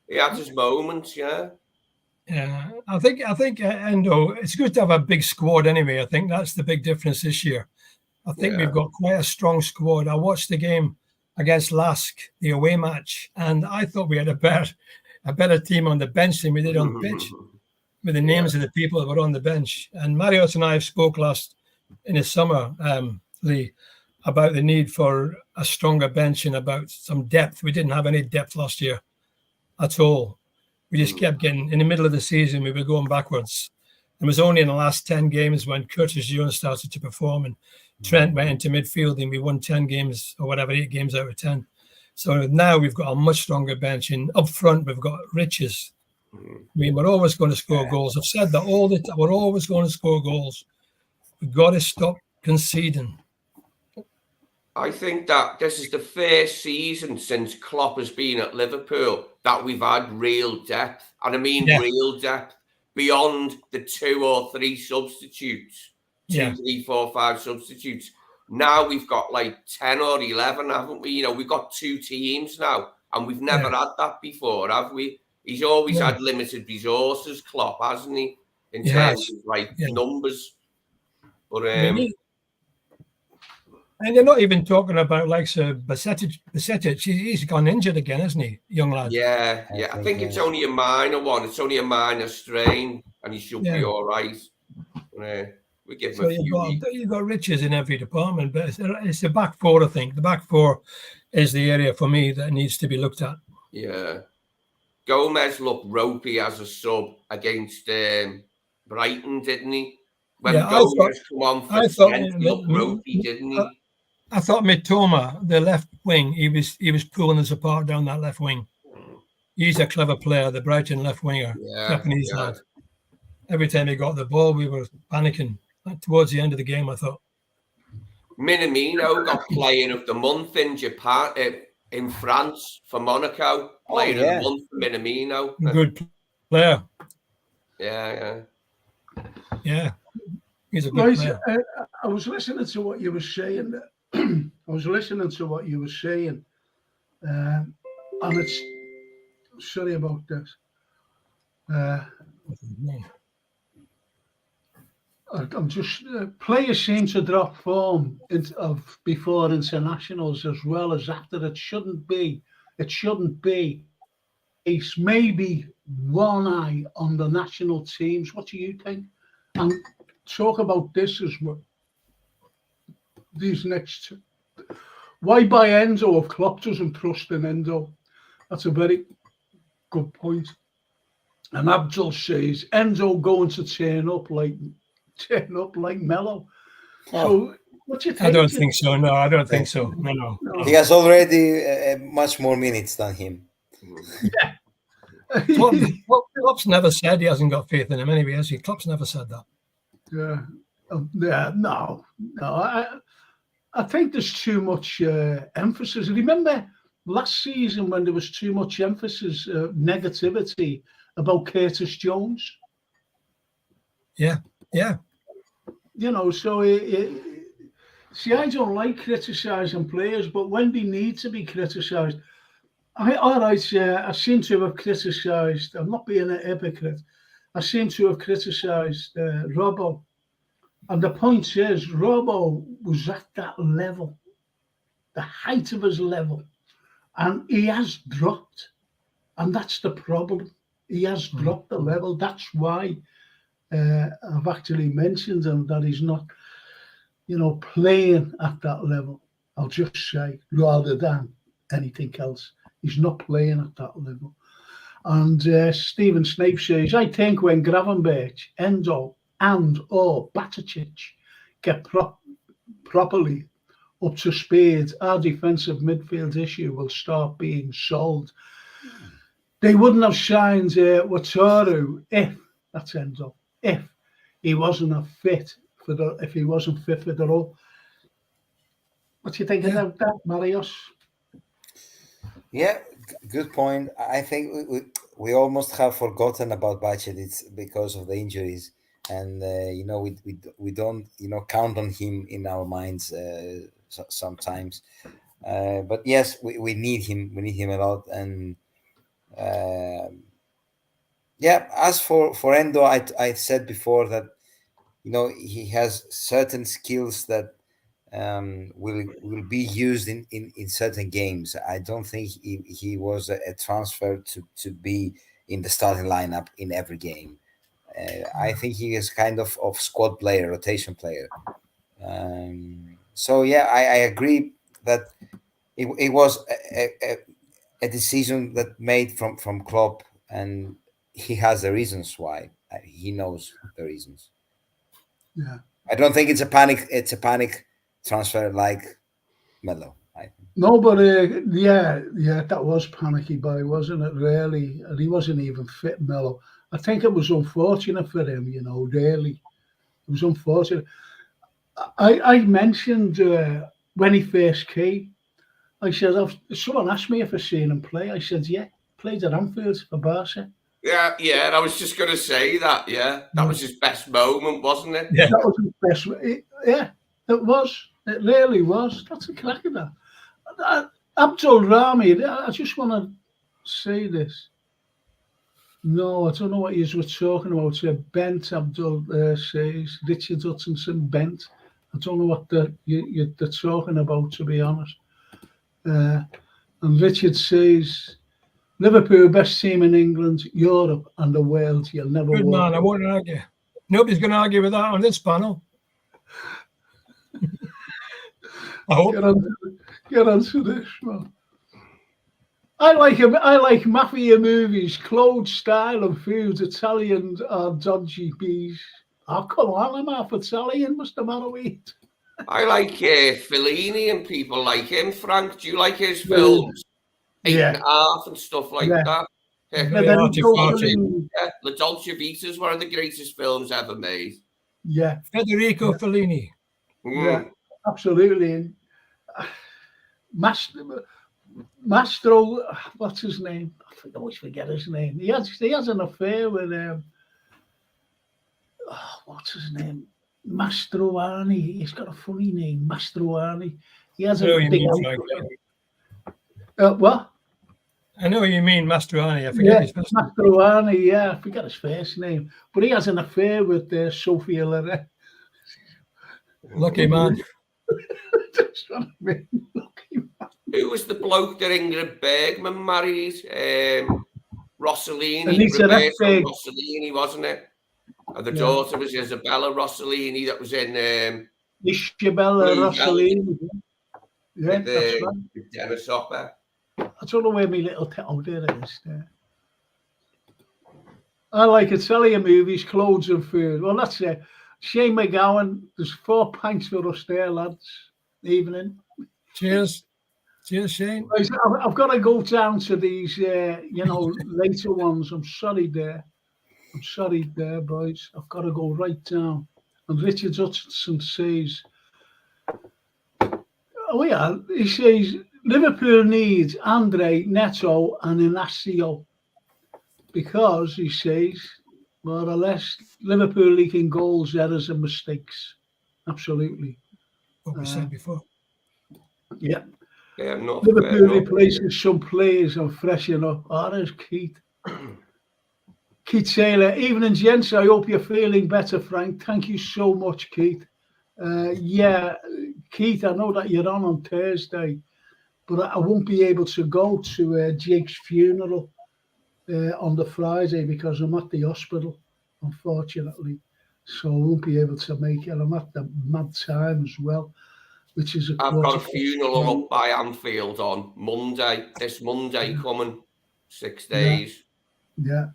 He had his moments, yeah. Yeah, I think Endo, it's good to have a big squad anyway. I think that's the big difference this year. I think we've got quite a strong squad. I watched the game against Lask, the away match, and I thought we had a better team on the bench than we did on the pitch, with the names of the people that were on the bench. And Marius and I spoke last in the summer, Lee, about the need for a stronger bench and about some depth. We didn't have any depth last year at all. We just kept getting, in the middle of the season, we were going backwards. It was only in the last 10 games when Curtis Jones started to perform and Trent went into midfield and we won 10 games or whatever, 8 games out of 10. So now we've got a much stronger bench, and up front we've got riches. I mean, we're always going to score goals. I've said that all the time. We're always going to score goals. We've got to stop conceding. I think that this is the first season since Klopp has been at Liverpool that we've had real depth. And I mean real depth beyond the 2 or 3 substitutes. 2, 3, 4, 5 substitutes. Now we've got like 10 or 11, haven't we? You know, we've got 2 teams now, and we've never had that before, have we? He's always had limited resources, Klopp, hasn't he? In terms of like numbers. But and you're not even talking about like Basetic. He's gone injured again, hasn't he, young lad? Yeah. I think it's only a minor one. It's only a minor strain, and he should be all right. We give him a few. You've got riches in every department, but it's the back four, I think. The back four is the area for me that needs to be looked at. Yeah. Gomez looked ropey as a sub against Brighton, didn't he? When Gomez come on for Trent, he looked ropey, didn't he? I thought Mitoma, the left wing, he was pulling us apart down that left wing. He's a clever player, the Brighton left winger, Japanese lad. Every time he got the ball, we were panicking. Towards the end of the game, I thought. Minamino got Player of the Month in Japan, in France for Monaco. Player of the Month for Minamino. Good player. Yeah. He's a good player. I was listening to what you were saying. And it's sorry about this. I'm just players seem to drop form before internationals as well as after. It shouldn't be. It's maybe one eye on the national teams. What do you think? And talk about this as well. These next. Why buy Enzo if Klopp doesn't trust in Enzo? That's a very good point. And Abdul says Enzo going to turn up like Melo. So what do you think? I don't think so. No, I don't think so. No. He has already much more minutes than him. Yeah. Klopp's never said he hasn't got faith in him anyway, has he? Klopp's never said that. No. I think there's too much emphasis. Remember last season when there was too much emphasis, negativity about Curtis Jones? Yeah. You know, so see, I don't like criticising players, but when they need to be criticised, I seem to have criticised. I'm not being a hypocrite. I seem to have criticised Robbo, and the point is, Robbo was at that level, the height of his level, and he has dropped, and that's the problem. He has dropped the level. That's why I've actually mentioned him, that he's not, playing at that level. I'll just say, rather than anything else, he's not playing at that level. And Stephen Snape says, I think when Gravenberch, Endo, or Bacic get properly up to speed, our defensive midfield issue will start being solved. They wouldn't have signed Wataru that's Endo, if he wasn't fit for the role. What do you think about that, Marios? Yeah, good point. I think we almost have forgotten about Bacic because of the injuries, and we don't count on him in our minds sometimes. But yes, we need him. We need him a lot, and as for Endo, I said before that he has certain skills that will be used in certain games. I don't think he was a transfer to be in the starting lineup in every game. I think he is kind of squad player, rotation player. So I agree that it was a decision that made from Klopp, and he has the reasons why. He knows the reasons. Yeah, I don't think it's a panic. It's a panic transfer like Melo. No, but that was panicky buy, wasn't it? Really, and he wasn't even fit, Melo. I think it was unfortunate for him. Really, it was unfortunate. I mentioned when he first came, I said, someone asked me if I'd seen him play. I said, yeah, played at Anfield for Barca. Yeah, and I was just going to say that, that was his best moment, wasn't it? Yeah. That was his best. Yeah, it was. It really was. That's a crack of that. Abdul Rami, I just want to say this. No, I don't know what you were talking about. Bent Abdul says, Richard Hutchinson, Bent. I don't know what they're talking about, to be honest. And Richard says, Liverpool, best team in England, Europe, and the world. You'll never Good walk. man, I won't argue. Nobody's going to argue with that on this panel. I hope. Get onto this, man. I like mafia movies, clothes, style, and foods. Italian are dodgy bees. Oh, come on, I'm half Italian. What's the matter with it? I like Fellini and people like him. Frank, do you like his films? 8.5 and stuff like that. La Dolce Vita is one of the greatest films ever made. Yeah. Federico Fellini. Yeah, absolutely. Mastro, what's his name? I always forget his name. He has an affair with what's his name? Mastroianni. He's got a funny name, Mastroianni. He has a big what? I know what you mean, Mastroianni. I forget his first name. Mastroianni, yeah, I forget his first name. But he has an affair with Sophia Loren. Lucky man. Who was the bloke that Ingrid Bergman married? Rossellini. Rossellini, wasn't it? And the daughter was Isabella Rossellini that was in Isabella Rossellini. Yeah, that's right. Dennis Hopper. I don't know where my little there it is there. I like Italian movies, clothes and food. Well, that's it. Shane McGowan, there's 4 pints for us there, lads. Evening. Cheers. Cheers, Shane. I've got to go down to these, later ones. I'm sorry there, boys. I've got to go right down. And Richard Hutchinson says, he says, Liverpool needs Andre, Neto, and Inacio because, he says, more or less, Liverpool leaking goals, errors, and mistakes. Absolutely. What we said before. Yeah. No, Liverpool replaces some players and freshen up. Oh, there's Keith. Keith Taylor. Evening, gents. I hope you're feeling better, Frank. Thank you so much, Keith. Keith, I know that you're on Thursday, but I won't be able to go to Jake's funeral on the Friday because I'm at the hospital, unfortunately. So I won't be able to make it. I'm at the mad time as well, which is I've got a funeral up by Anfield on Monday. This Monday coming, 6 days. Yeah.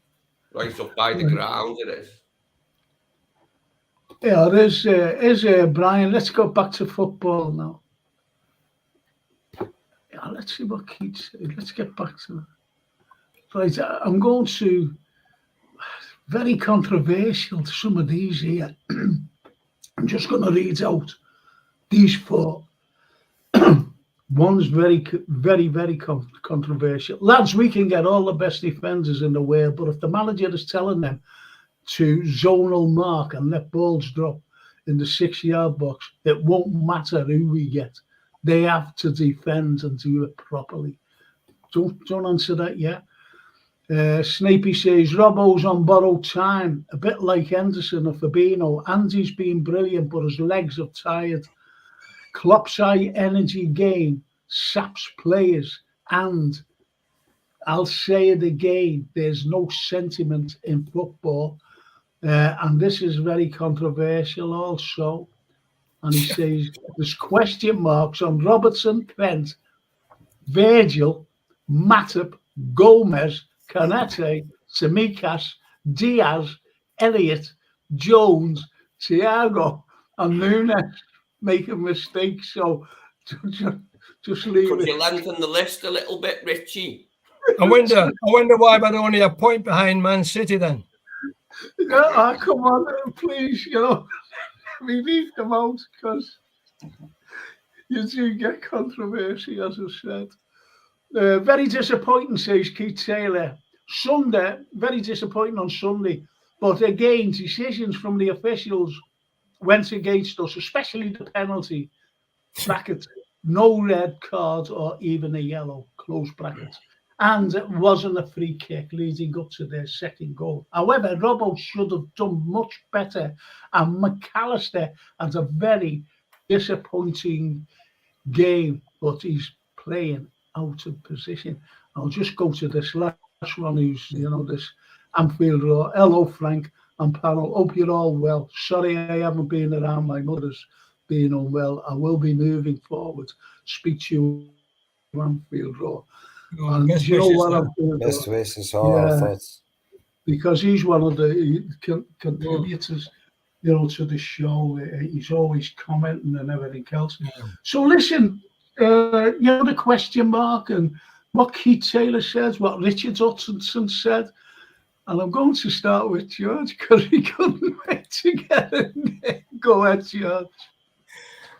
Right up by the ground it is. Yeah, there's Brian. Let's go back to football now. Yeah, let's see what Keith said. Let's get back to that. Right, I'm going to very controversial to some of these here. I'm just going to read out these 4. One's very, very, very controversial. Lads, we can get all the best defenders in the world, but if the manager is telling them to zonal mark and let balls drop in the 6-yard box, it won't matter who we get. They have to defend and do it properly. Don't answer that yet. Snapey says, Robbo's on borrowed time, a bit like Henderson or Fabinho. Andy's been brilliant, but his legs are tired. Klopp's high energy game saps players, and I'll say it again, there's no sentiment in football. And this is very controversial also. And he says, there's question marks on Robertson, Trent, Virgil, Matip, Gomez, Canete, Tsimikas, Diaz, Elliott, Jones, Thiago, and Nunes making mistakes. So just leave Could it. you lengthen the list a little bit, Richie? I wonder why we're only a point behind Man City then. Come on, please, we leave them out because You do get controversy, as I said. Very disappointing, says Keith Taylor. Sunday, very disappointing on Sunday. But again, decisions from the officials went against us, especially the penalty, brackets, no red card or even a yellow, close brackets. And it wasn't a free kick leading up to their second goal. However, Robbo should have done much better. And McAllister has a very disappointing game, but he's playing out of position. I'll just go to this last one, who's, this Anfield Road. Hello, Frank and panel. Hope you're all well. Sorry I haven't been around. My mother's been unwell. I will be moving forward. Speak to you, Anfield Road. And you know what? Best wishes, all our thoughts. Because he's one of the contributors, to the show. He's always commenting and everything else. So listen, the question mark and what Keith Taylor says, what Richard Hutchinson said. And I'm going to start with George because he couldn't wait to get in there. Go ahead, George.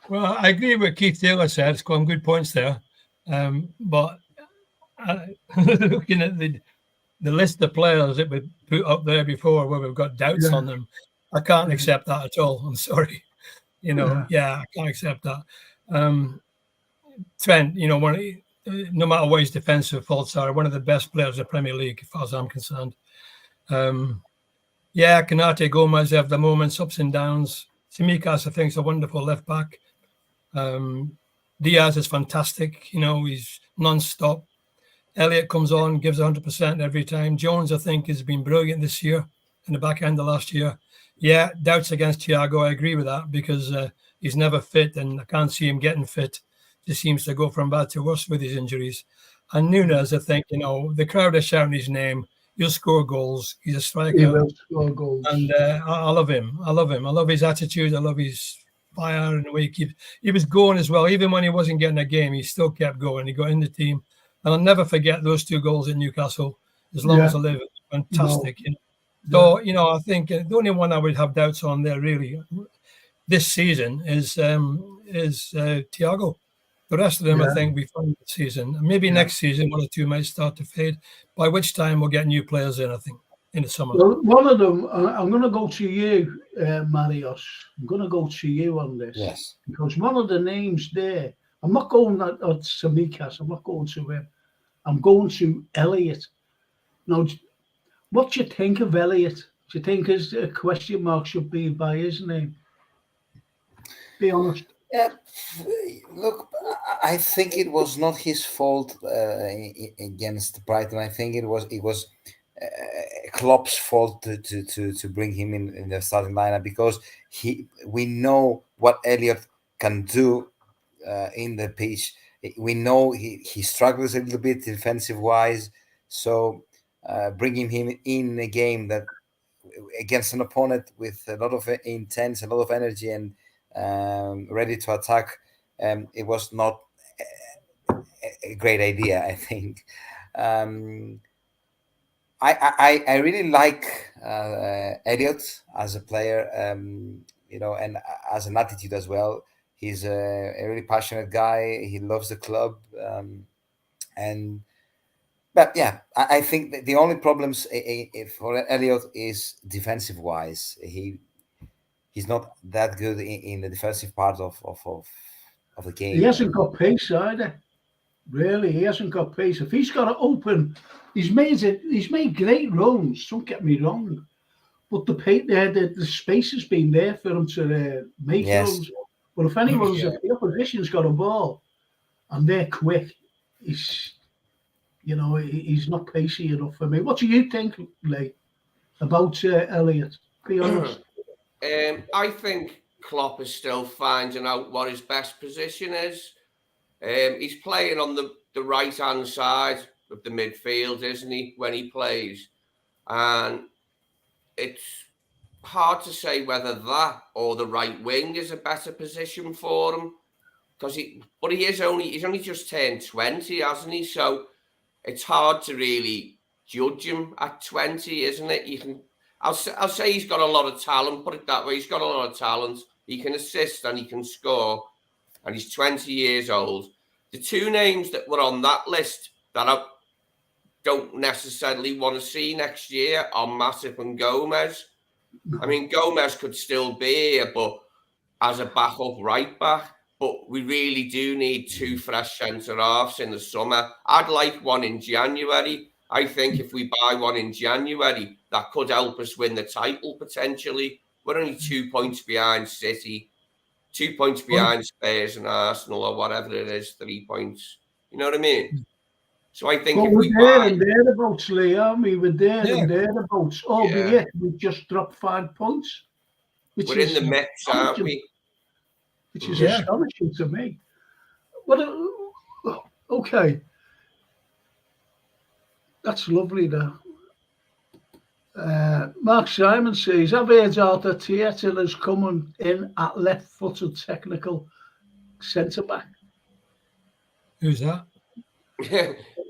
Well, I agree with what Keith Taylor said. It's got some good points there. But looking at the list of players that we put up there before where we've got doubts on them, I can't accept that at all. I'm sorry. I can't accept that. Trent, no matter what his defensive faults are, one of the best players in the Premier League, as far as I'm concerned. Konate, Gomez have the moments, ups and downs. Tsimikas, I think, is a wonderful left back. Diaz is fantastic. He's non-stop. Elliott comes on, gives 100% every time. Jones, I think, has been brilliant this year in the back end of last year. Yeah, doubts against Thiago. I agree with that because he's never fit and I can't see him getting fit. Just seems to go from bad to worse with his injuries. And Nunes, I think, the crowd is shouting his name. He'll score goals. He's a striker. He will score goals. And I love him. I love his attitude. I love his fire and the way he was going as well. Even when he wasn't getting a game, he still kept going. He got in the team. And I'll never forget those 2 goals at Newcastle as long as I live. Fantastic. So, I think the only one I would have doubts on there really this season is Thiago. The rest of them, I think, will be fun this season. And maybe next season, 1 or 2 might start to fade, by which time we'll get new players in, I think, in the summer. Well, one of them, I'm going to go to you, Marios. I'm going to go to you on this. Yes. Because one of the names there, I'm not going at Tsimikas. I'm not going to him. I'm going to Elliott. Now, what do you think of Elliott? Do you think his question mark should be by his name? Be honest. Yeah, look, I think it was not his fault against Brighton. I think it was Klopp's fault to bring him in the starting lineup because we know what Elliott can do in the pitch. We know he struggles a little bit defensive wise, so bringing him in a game that against an opponent with a lot of intense, a lot of energy and ready to attack, it was not a great idea, I think. I really like Elliott as a player, and as an attitude as well. He's a really passionate guy. He loves the club, but yeah, I think the only problems for Elliott is defensive wise. He's not that good in the defensive part of the game. He hasn't got pace either. Really, he hasn't got pace. If he's got to open, he's made great runs. Don't get me wrong, but the space has been there for him to make runs. But if anyone's if the opposition's got a ball and they're quick, he's not pacey enough for me. What do you think, Lee, about Elliott? Be honest. I think Klopp is still finding out what his best position is. He's playing on the right-hand side of the midfield, isn't he, when he plays? And it's hard to say whether that or the right wing is a better position for him. He's only just turned 20, hasn't he? So it's hard to really judge him at 20, isn't it? I'll say he's got a lot of talent, put it that way. He's got a lot of talent. He can assist and he can score. and he's 20 years old. The two names that were on that list that I don't necessarily want to see next year are Matip and Gomez. I mean, Gomez could still be here, but as a backup right back. But we really do need two fresh centre-halves in the summer. I'd like one in January. I think if we buy one in January, that could help us win the title potentially. We're only 2 points behind City, 2 points behind Spurs and Arsenal, or whatever it is, 3 points. You know what I mean? So I think if we're we there buy... and thereabouts, Lee, aren't we? We're there and thereabouts. Albeit we've just dropped 5 points. We're in the mix, aren't we? Which is astonishing to me. Okay. That's lovely, though. Mark Simon says, I've heard Arthur Theatre is coming in at left-footed technical centre-back. Who's that?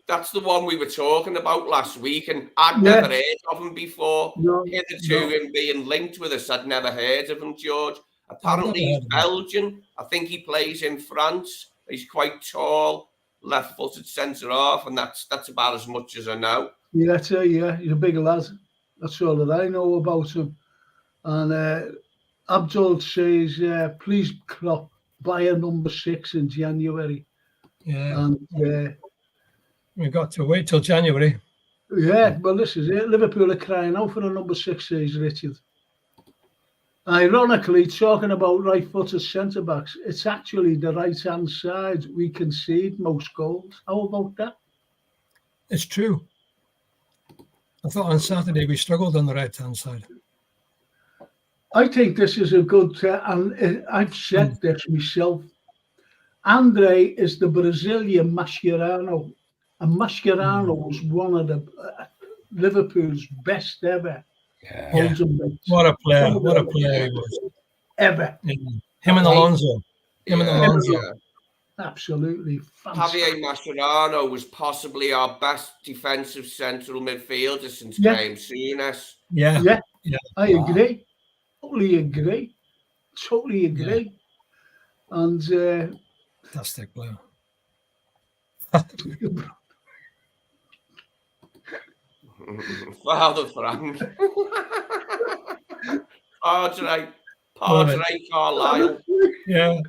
That's the one we were talking about last week, and I'd never heard of him before. Hitherto him being linked with us, I'd never heard of him, George. Apparently he's Belgian. I think he plays in France. He's quite tall, left-footed centre-half, and that's about as much as I know. Yeah, he's a big lad. That's all that I know about him. And Abdul says, please, Klopp, buy a number 6 in January. Yeah. And we've got to wait till January. Yeah, well, this is it. Liverpool are crying out for a number 6, says Richard. Ironically, talking about right-footed centre-backs, it's actually the right-hand side we concede most goals. How about that? It's true. I thought on Saturday we struggled on the right-hand side. I think this is a good, and I've said this myself. Andre is the Brazilian Mascherano, and Mascherano was one of the Liverpool's best ever. Yeah. What a player! What a player he was. Ever. Yeah. Him and Alonso. Absolutely fantastic. Javier Mascherano was possibly our best defensive central midfielder since Graham Souness. Yeah. I agree. Totally agree. Yeah. And fantastic player. Father Frank. Padre Carlyle. Yeah.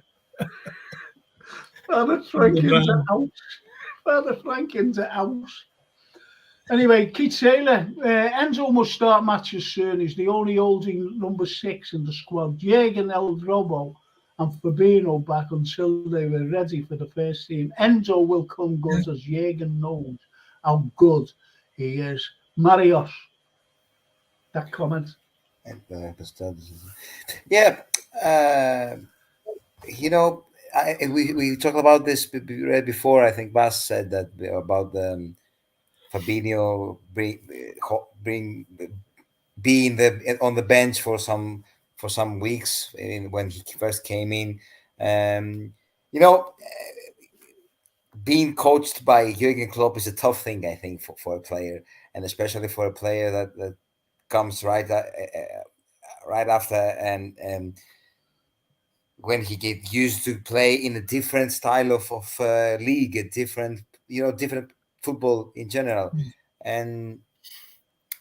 Father Frank into house. Anyway, Keith Taylor, Enzo must start matches soon. He's the only holding number 6 in the squad. Jürgen held Robbo and Fabinho back until they were ready for the first team. Enzo will come good as Jürgen knows how good he is. Marios, that comment. Yeah, we talked about this before. I think Bas said that about Fabinho being on the bench for some weeks when he first came in. Being coached by Jürgen Klopp is a tough thing, I think, for a player, and especially for a player that comes right after and when he get used to play in a different style of league, a different football in general, and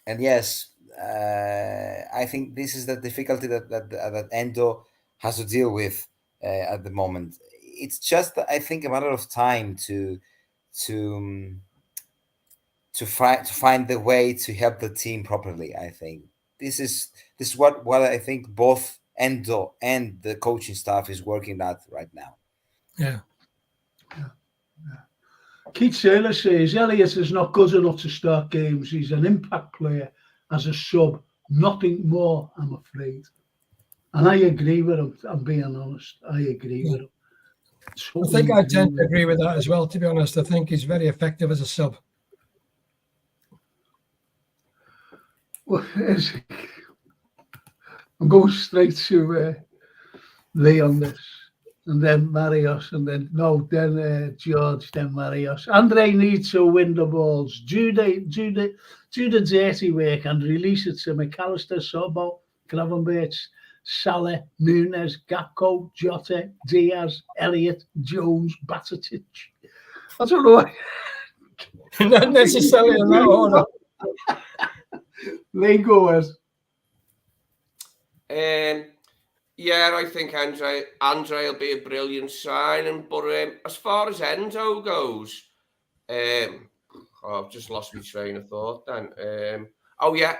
yes, I think this is the difficulty that Endo has to deal with at the moment. It's just, I think, a matter of time to find the way to help the team properly. I think this is what I think both Endo and the coaching staff is working at right now. Yeah. Keith Taylor says Elliott is not good enough to start games. He's an impact player as a sub, nothing more, I'm afraid. And I agree with him. I'm being honest. I agree with him. I think I tend to agree with that as well, to be honest. I think he's very effective as a sub. Well, I'm going straight to Lee on this, and then Marios, and then George, then Marios. Andre needs to win the balls, do the dirty work, and release it to McAllister, Sobol, Gravenberch, Salah, Nunes, Gakpo, Jota, Diaz, Elliott, Jones, Batatic. I don't know. Not necessarily in that order. Legoers. Yeah, I think Andre will be a brilliant signing. But as far as Endo goes, I've just lost my train of thought then.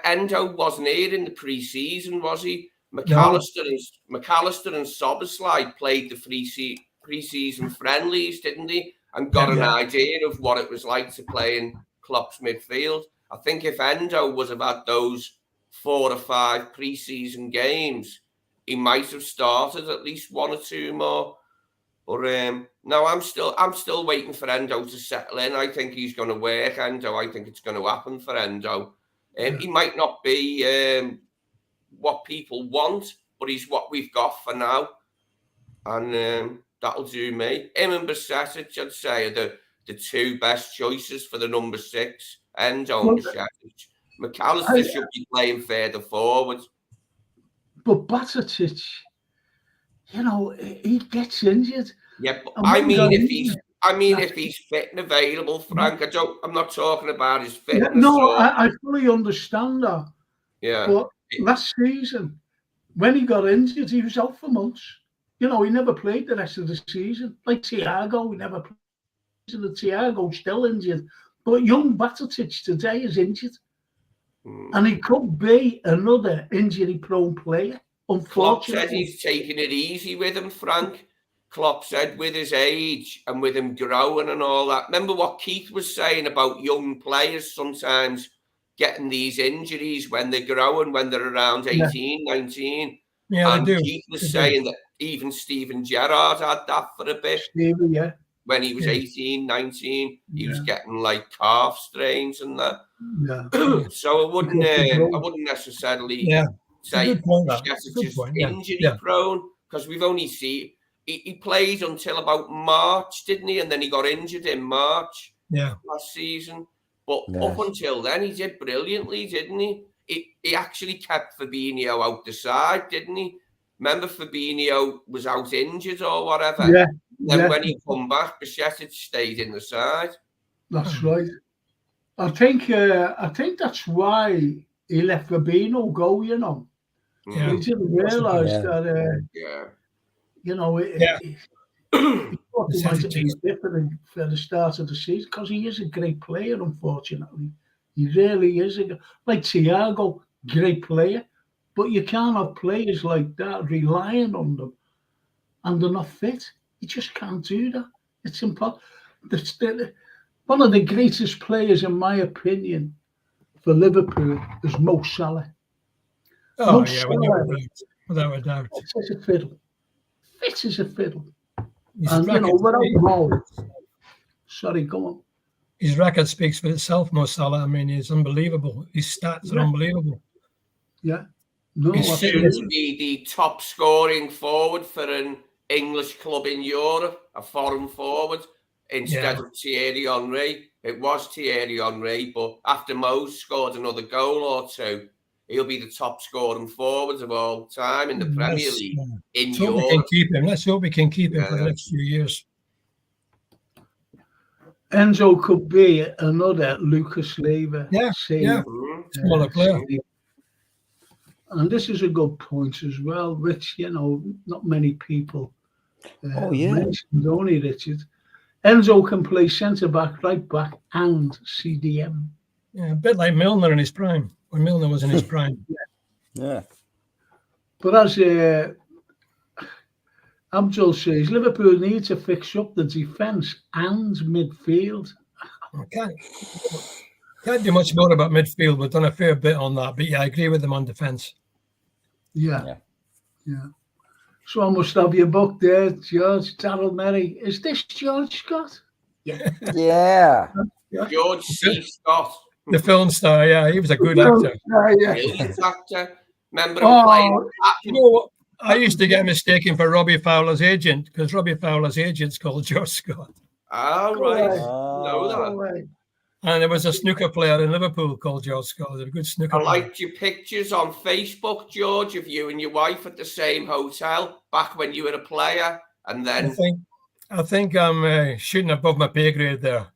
Endo wasn't here in the pre-season, was he? McAllister and Szoboszlai played the pre-season friendlies, didn't they? And got an idea of what it was like to play in Klopp's midfield. I think if Endo was about those 4 or 5 pre-season games, he might have started at least 1 or 2 more. But no, I'm still waiting for Endo to settle in. I think he's going to work Endo. I think it's going to happen for Endo. He might not be what people want, but he's what we've got for now, and that'll do me. Him and Bajcetic, I'd say, are the 2 best choices for the number 6. Endo and Bajcetic. McAllister should be playing further forward. But Bajcetic, he gets injured. Yeah, but if he's fit and available, Frank, I'm not talking about his fitness. I fully understand that. Yeah. But last season, when he got injured, he was out for months. He never played the rest of the season. Like Thiago, he never played. Thiago's still injured. But young Bajcetic today is injured. And he could be another injury-prone player, unfortunately. Klopp said he's taking it easy with him, Frank. Klopp said with his age and with him growing and all that. Remember what Keith was saying about young players sometimes getting these injuries when they're growing, when they're around 18, 19. Yeah, and they do. Keith was saying that even Steven Gerrard had that for a bit. When he was 18, 19, he was getting like calf strains and that. Yeah. So I wouldn't necessarily say Bajcetic is injury prone, because we've only seen he played until about March, didn't he? And then he got injured in March last season. But up until then, he did brilliantly, didn't he? He actually kept Fabinho out the side, didn't he? Remember, Fabinho was out injured or whatever. Yeah. Then when he come back, Bajcetic stayed in the side. That's right. I think that's why he let Fabinho go. He didn't realise that. He thought he might be different for the start of the season, because he is a great player. Unfortunately, he really is like Thiago, great player. But you can't have players like that relying on them, and they're not fit. You just can't do that. It's impossible. One of the greatest players, in my opinion, for Liverpool is Mo Salah. Oh, without a doubt. Fit as a fiddle. Fit as a fiddle. And, without Mo. Sorry, go on. His record speaks for itself, Mo Salah. I mean, he's unbelievable. His stats are unbelievable. Yeah. He should be the top scoring forward for an English club in Europe, a foreign forward, instead of Thierry Henry. It was Thierry Henry, but after Mo scored another goal or 2, he'll be the top scoring forward of all time in the Premier League in Europe. We can keep him. Let's hope we can keep him for the next few years. Enzo could be another Lucas Leiva. Smaller player. And this is a good point as well, which, not many people mentioned, only Richard. Enzo can play centre-back, right-back and CDM. Yeah, a bit like Milner in his prime, when Milner was in his prime. Yeah. But as Abdul says, Liverpool need to fix up the defence and midfield. Can't do much more about midfield. We've done a fair bit on that, but I agree with them on defence. Yeah. So I must have your book there, George Darrell Merry. Is this George Scott? Yeah. George C. Scott. The film star, he was a good actor. Brilliant actor. Remember him playing? You know what? I used to get mistaken for Robbie Fowler's agent, because Robbie Fowler's agent's called George Scott. Oh, right. Know that. And there was a snooker player in Liverpool called George Scott. A good snooker I player. liked your pictures on Facebook, George, of you and your wife at the same hotel back when you were a player. And then I think I'm shooting above my pay grade there.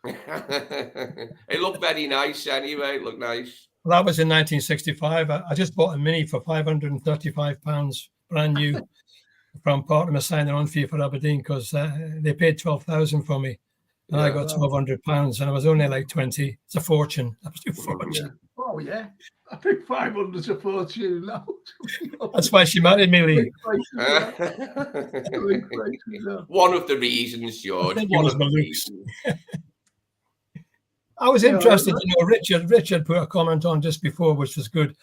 It looked very nice anyway. It looked nice. Well, that was in 1965. I just bought a Mini for £535, brand new, from part of my signing on fee for Aberdeen, because they paid $12,000 for me. And I got £1,200, and I was only like 20. It's a fortune. Absolute fortune. Yeah. Oh, yeah. I think 500's a fortune now. That's why she married me, Lee. One of the reasons, George. One of the reasons. I was interested, Richard put a comment on just before, which was good.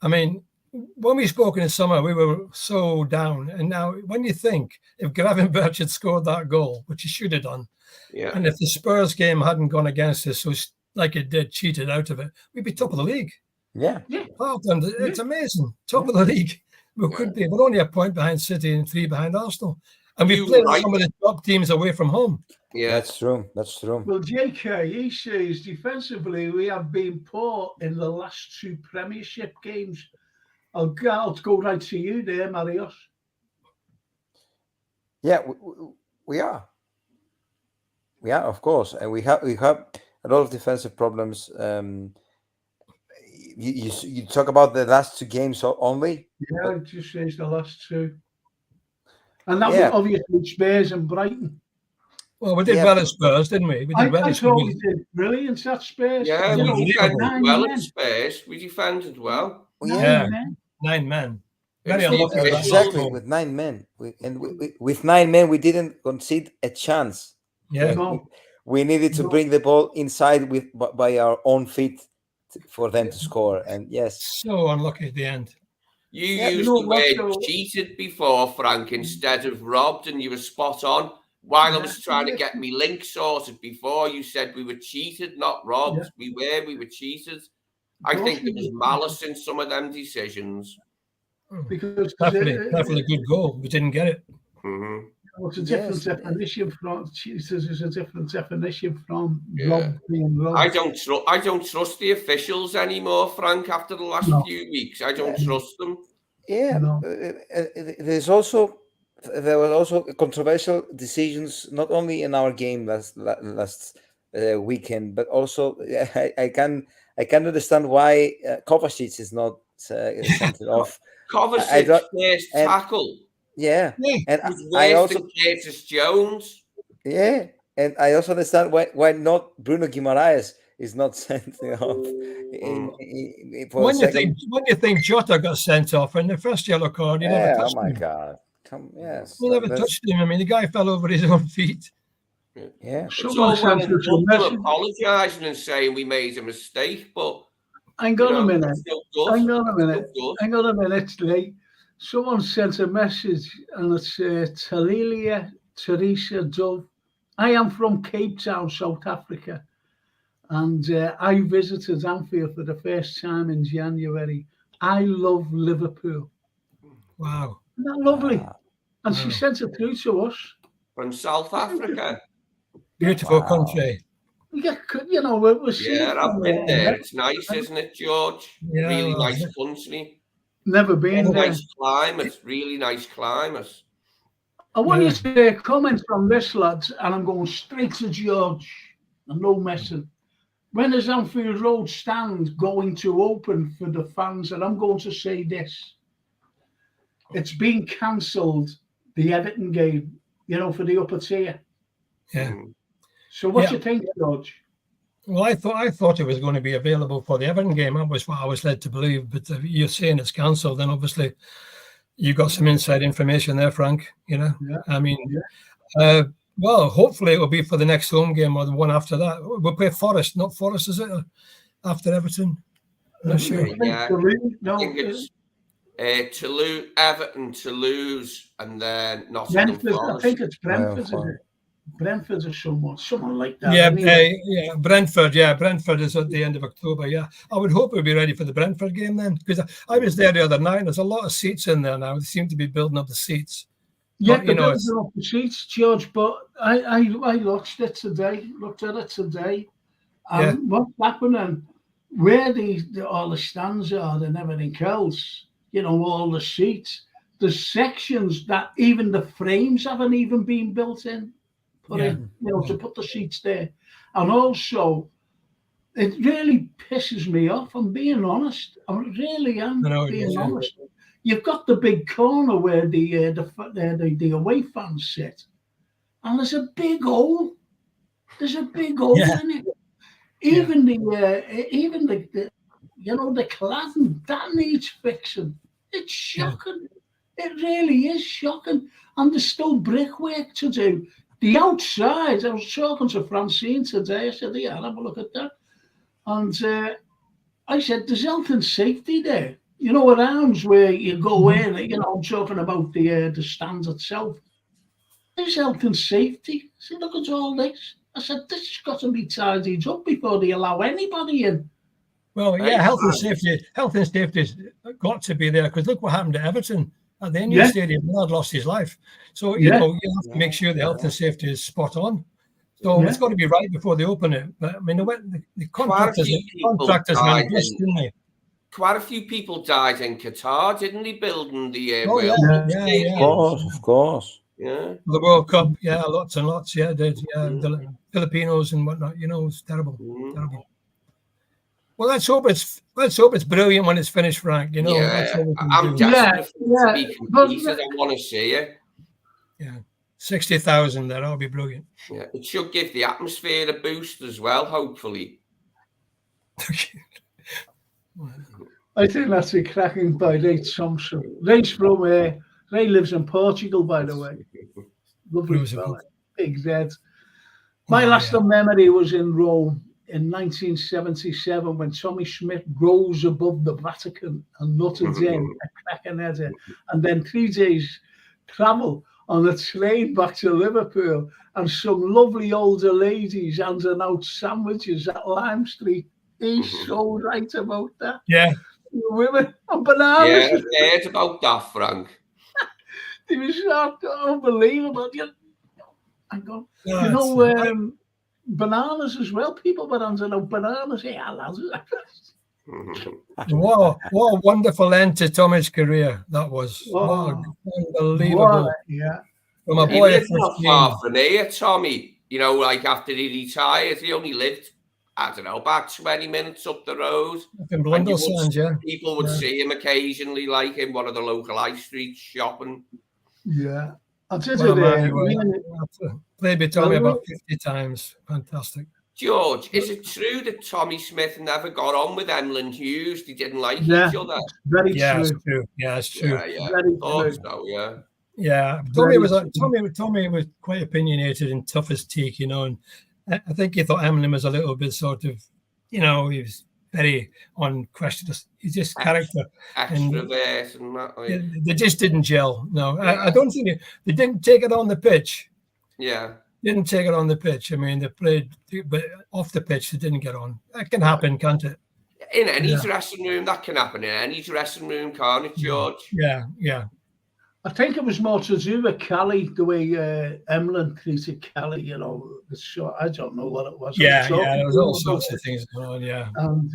I mean, when we spoke in the summer, we were so down. And now when you think, if Gravenberch had scored that goal, which he should have done, and if the Spurs game hadn't gone against us, so like it did, cheated out of it, we'd be top of the league. Yeah. It's amazing. Top of the league. We could be. We're only a point behind City and 3 behind Arsenal. And we played some of the top teams away from home. Yeah, that's true. That's true. Well, JK, he says defensively we have been poor in the last 2 Premiership games. I'll go right to you there, Marius. Yeah, we are. We are, of course, and we have a lot of defensive problems. You talk about the last 2 games only? Yeah, it just says the last 2. And that was obviously Spurs and Brighton. Well, we did well at Spurs, didn't we? I thought we did brilliant at Spurs. Yeah, we defended well at Spurs. We defended well. 9 men. Very unlucky. Exactly, with 9 men. With 9 men, we didn't concede a chance. Yeah. We needed to bring the ball inside by our own feet for them to score. And so unlucky at the end. You used the word cheated before, Frank, instead of robbed, and you were spot on. While I was trying to get me link sorted before, you said we were cheated, not robbed. Yeah. We were cheated. I think there was malice in some of them decisions. Because definitely a good goal. We didn't get it. Mm-hmm. Well, it's a different definition from cheaters. Is a different definition from robbed being robbed. I don't trust the officials anymore, Frank. After the last few weeks, I don't trust them. Yeah, there were also controversial decisions, not only in our game last weekend, but also I can understand why Kovacic is not sent off. Kovacic's first tackle. Yeah, and I also Curtis Jones. Yeah, and I also understand why not Bruno Guimaraes is not sent off. When you think Jota got sent off in the first yellow card, you never touched him. Oh my God! You never touched him. I mean, the guy fell over his own feet. Yeah. Someone apologising and saying we made a mistake, but hang on a minute. Hang on a minute, Lee. Someone sent a message, and it's Talilia Teresa Dove. I am from Cape Town, South Africa, and I visited Anfield for the first time in January. I love Liverpool. Wow. Isn't that lovely? And she sent it through to us. From South Africa. Beautiful country. Yeah, we're I've been there. It's nice, isn't it, George? Yeah, really nice country. Never been there. Nice climate, really nice climate. I want you to comment on this, lads, and I'm going straight to George. I'm no messing. When is Anfield Road stand going to open for the fans? And I'm going to say this. It's been cancelled, the Everton game, for the upper tier. Yeah. So what do you think, George? Well, I thought it was going to be available for the Everton game. That was what I was led to believe. But if you're saying it's cancelled, then obviously you got some inside information there, Frank. I mean, well, hopefully it will be for the next home game or the one after that. We'll play Forest, not Forest, is it? After Everton? I'm not sure. Yeah, I think it's Toulouse, Everton, Toulouse, and then Nottingham Forest. I think it's Brentford, isn't it? Brentford or someone like that. Yeah, anyway. Brentford. Yeah, Brentford is at the end of October. Yeah, I would hope we'll be ready for the Brentford game then, because I was there the other night. There's a lot of seats in there now. They seem to be building up the seats. Yeah, they're building up the seats, George. But I looked at it today, And what's happening, where all the stands are and everything else, all the seats, there's sections that even the frames haven't even been built in, to put the seats there. And also, it really pisses me off. I'm being honest. I really am being honest. You've got the big corner where the away fans sit, and there's a big hole. There's a big hole in it. Even the cladding that needs fixing. It's shocking. It really is shocking. And there's still brickwork to do. The outside, I was talking to Francine today. I said, yeah, I'll have a look at that. And I said, there's health and safety there. Around where you go in, I'm talking about the stand itself. There's health and safety. I said, look at all this. I said, this has got to be tidied up before they allow anybody in. Well, health and safety has got to be there, because look what happened to Everton at the end of the stadium. Lad lost his life. So, you have to make sure the health and safety is spot on. So it's got to be right before they open it. But I mean, the contractors went bust, didn't they? Quite a few people died in Qatar, didn't they, building the Of course. Yeah. The World Cup, lots and lots, the Filipinos and whatnot, it's terrible. Terrible. Well, let's hope it's brilliant when it's finished, Frank. I'm desperate to be completed. I want to see it. Yeah, 60,000 there. That'll be brilliant. Yeah, it should give the atmosphere a boost as well, hopefully. I think that's a cracking by Ray Thompson. Ray's from Ray lives in Portugal, by the way. Lovely fella. Big Zed. My last memory was in Rome in 1977 when Tommy Schmidt rose above the Vatican and nutted in a cracking header. And then 3 days travel on a train back to Liverpool, and some lovely older ladies handing out sandwiches at Lime Street. He's so right about that. Yeah. Women and bananas. Yeah, it's about that, Frank. It was unbelievable. Bananas as well. People were handing out bananas. Yeah, lads. What a wonderful end to Tommy's career that was. Unbelievable. From a boy of 15. Not far from here, Tommy. Like after he retired, he only lived, I don't know, about 20 minutes up the road. People would see him occasionally, like in one of the local high streets shopping. Yeah. I'll tell you played with Tommy about 50 times. Fantastic. George, is it true that Tommy Smith never got on with Emlyn Hughes? They didn't like each other? Very true. It's true. Yeah, it's true. Very true. So, yeah. Tommy was quite opinionated and tough as teak, and I think he thought Emlyn was a little bit sort of, he was very unquestioned. He's just character. Extrovert and that. They just didn't gel. No, I don't think they didn't take it on the pitch. Yeah. Didn't take it on the pitch. I mean, they played, but off the pitch, they didn't get on. That can happen, can't it? In any dressing room, that can happen in any dressing room, can't it, George? Yeah. I think it was more to do with Kelly, the way Emlyn treated Kelly, I don't know what it was. Yeah, there was all sorts of things going on, And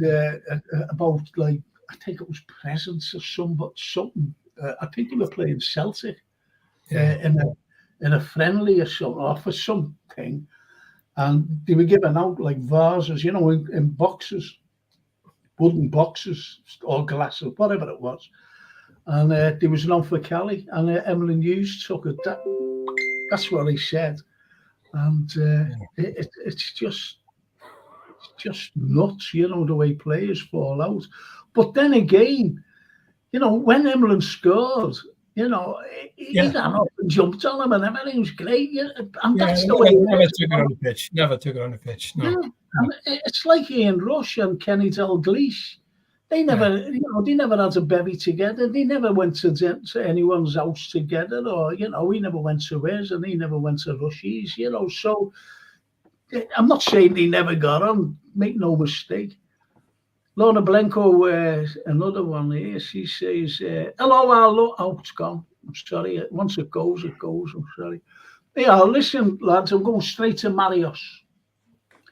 about, I think it was presents or something. I think they were playing Celtic in a friendly or something, or for something. And they were giving out vases, in boxes, wooden boxes or glasses, whatever it was. And there was none for Kelly, and Emlyn Hughes took it. That's what he said, and it's just nuts, the way players fall out. But then again, when Emlyn scored, he ran up and jumped on him, and everything was great. And that's the way. Never took it on the pitch. No. Yeah. And it's like Ian Rush and Kenny Dalglish. They never, they never had a bevy together. They never went to anyone's house together, or he never went to his, and he never went to Rush's. So I'm not saying they never got on. Make no mistake. Lorna Blenko, another one here. She says, "Hello, oh, it's gone. I'm sorry. Once it goes, it goes. I'm sorry." Yeah, listen, lads. I'm going straight to Marios.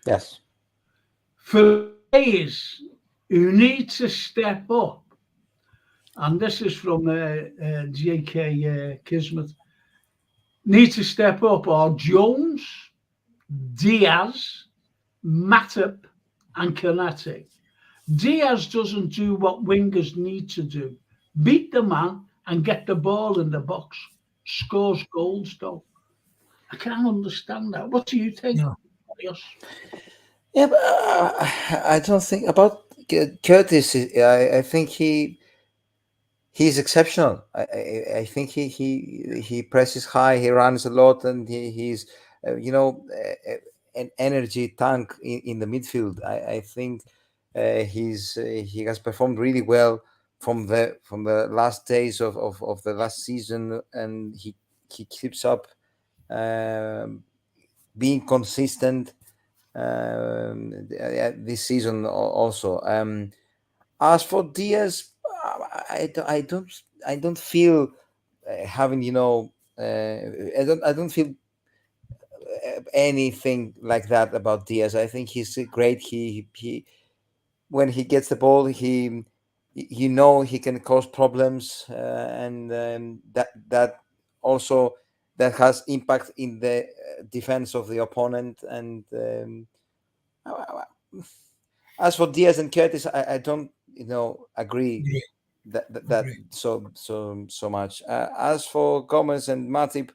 Yes. For players who need to step up, and this is from J.K. Kismet, need to step up are Jones, Diaz, Matip, and Konate. Diaz doesn't do what wingers need to do. Beat the man and get the ball in the box. Scores goals, though. I can't understand that. What do you think? Yeah, but I don't think about Curtis. I think he's exceptional. I think he presses high. He runs a lot, and he's an energy tank in the midfield. I think he has performed really well from the last days of the last season, and he keeps up being consistent this season also. As for Diaz, I don't feel having I don't feel anything like that about Diaz. I think he's great. He when he gets the ball, he can cause problems, and that also that has impact in the defense of the opponent. And as for Diaz and Curtis, I don't agree that so much. As for Gomez and Matip,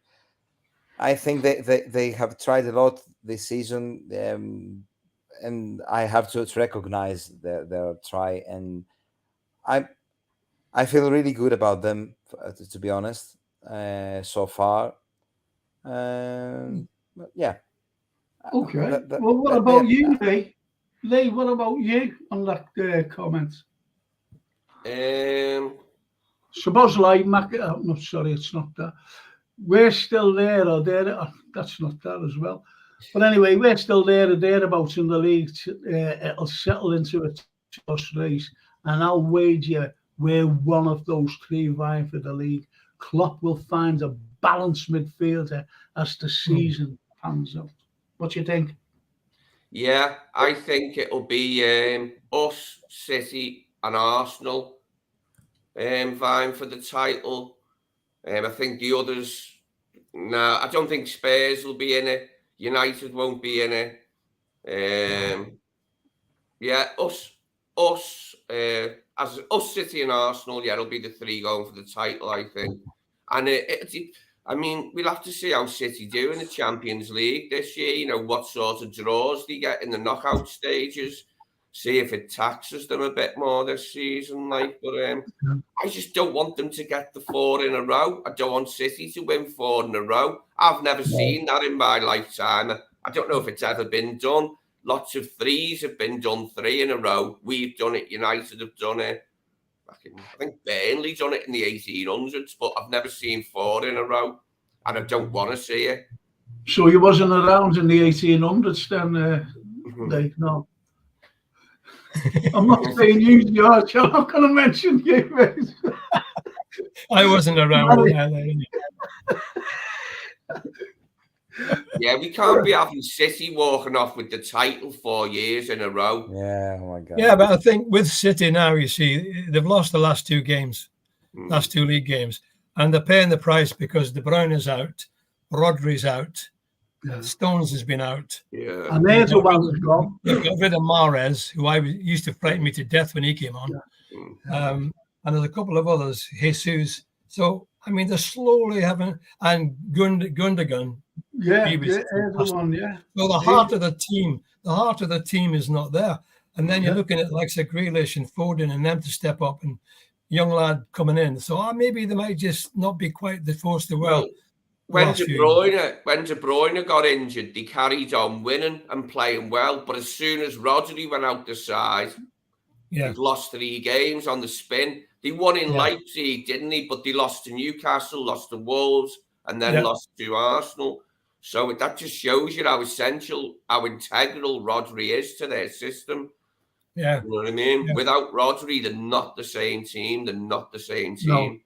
I think they have tried a lot this season, and I have to recognize their try, and I feel really good about them, to be honest, so far. Yeah. Okay. Well, what about you, Lee? Lee, what about you on that comment? Suppose like no, sorry, it's not that. We're still there or there. That's not that as well. But anyway, we're still there or thereabouts in the league. It'll settle into a toss race, and I'll wager we're one of those three vying for the league. Klopp will find a balanced midfielder as the season pans out. What do you think? Yeah, I think it'll be us, City, and Arsenal vying for the title. I think the others. No, I don't think Spurs will be in it. United won't be in it. Yeah, us, as us, City and Arsenal. Yeah, it'll be the three going for the title, I think. And I mean, we'll have to see how City do in the Champions League this year. What sort of draws they get in the knockout stages. See if it taxes them a bit more this season. But I just don't want them to get the 4 in a row. I don't want City to win 4 in a row. I've never seen that in my lifetime. I don't know if it's ever been done. Lots of 3s have been done 3 in a row. We've done it. United have done it. I think Burnley done it in the 1800s, but I've never seen 4 in a row, and I don't want to see it. So you wasn't around in the 1800s then, Dave? No. I'm not saying you, George. I'm not going to mention you, mate. I wasn't around. Yeah, we can't be having City walking off with the title 4 years in a row. Yeah, oh my God. Yeah, but I think with City now, you see, they've lost the last 2 games, last 2 league games, and they're paying the price because De Bruyne is out, Rodri's out, Stones has been out. Yeah. And there's the one who's gone. They've got rid of Mahrez, who used to frighten me to death when he came on. And there's a couple of others, Jesus. So, I mean, they're slowly having, and Gundogan. Yeah, the one, yeah. So the heart of the team is not there. And then you're looking at like Grealish and Foden and them to step up and young lad coming in. So maybe they might just not be quite the force they were. When De Bruyne got injured, they carried on winning and playing well. But as soon as Rodri went out the side, they've lost 3 games on the spin. They won in Leipzig, didn't they? But they lost to Newcastle, lost to Wolves, and then lost to Arsenal. So that just shows you how essential, how integral Rodri is to their system. Yeah. You know what I mean? Yeah. Without Rodri, they're not the same team. They're not the same team.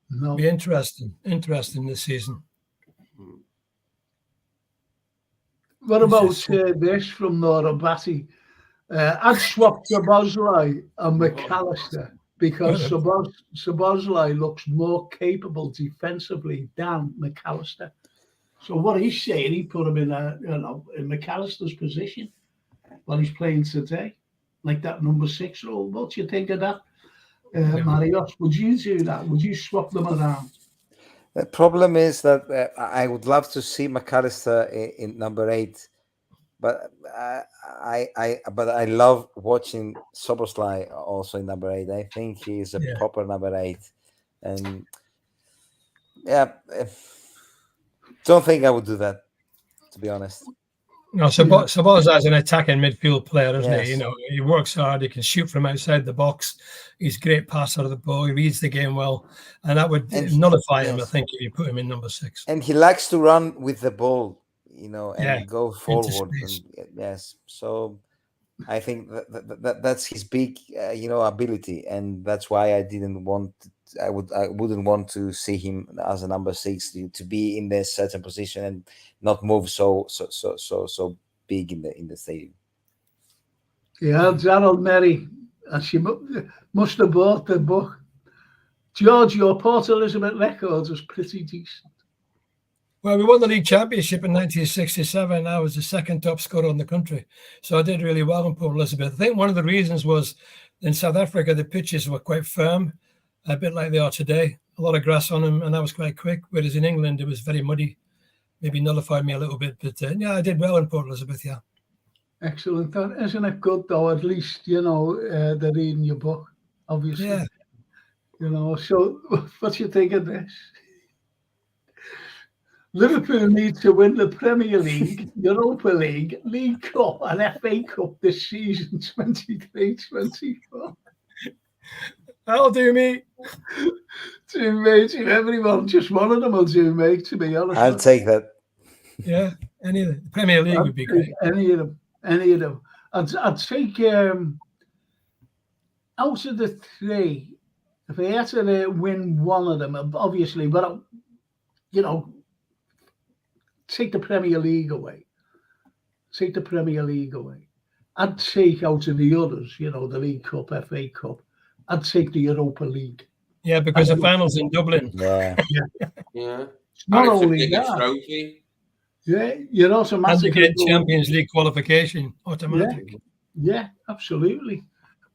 No. Be interesting this season. What about this from Nora Batty? I'd swap Szoboszlai and McAllister because Szoboszlai looks more capable defensively than McAllister. So what he's saying, he put him in in McAllister's position while he's playing today, like that number 6 role. What do you think of that, Marios? Would you do that? Would you swap them around? The problem is that I would love to see McAllister in number 8, but I love watching Szoboszlai also in number 8. I think he's a proper number 8, and don't think I would do that, to be honest. No, Szoboszlai is an attacking midfield player, isn't he? You know, he works hard. He can shoot from outside the box. He's a great passer of the ball. He reads the game well, and that would nullify him, I think, if you put him in number 6. And he likes to run with the ball, you know, and go forward. And, so I think that's his big, ability, and that's why I wouldn't want to see him as a number 6 to be in this certain position and not move so big in the stadium. Yeah, Gerald Merry, and she must have bought the book. George, your Port Elizabeth record was pretty decent. Well, we won the league championship in 1967. I was the second top scorer in the country, so I did really well in Port Elizabeth. I think one of the reasons was in South Africa the pitches were quite firm, a bit like they are today. A lot of grass on them, and I was quite quick. Whereas in England it was very muddy. Maybe nullified me a little bit, but I did well in Port Elizabeth. Yeah. Excellent. Isn't it good though? At least they're reading your book, obviously. Yeah. So what do you think of this? Liverpool need to win the Premier League, Europa League, League Cup, and FA Cup this season, 23-24. That'll do me. To everyone, just one of them will do, mate, to be honest. I'll take that. Yeah, any of them. The Premier League would be great. Any of them. I'd take, out of the 3, if I had to win one of them, obviously, but, take the Premier League away. I'd take out of the others, the League Cup, FA Cup, I'd take the Europa League. Yeah, because the final's in Dublin. Yeah. Not only that. Trophy. Yeah, you're automatically. And you get Champions League qualification automatic. Yeah, absolutely.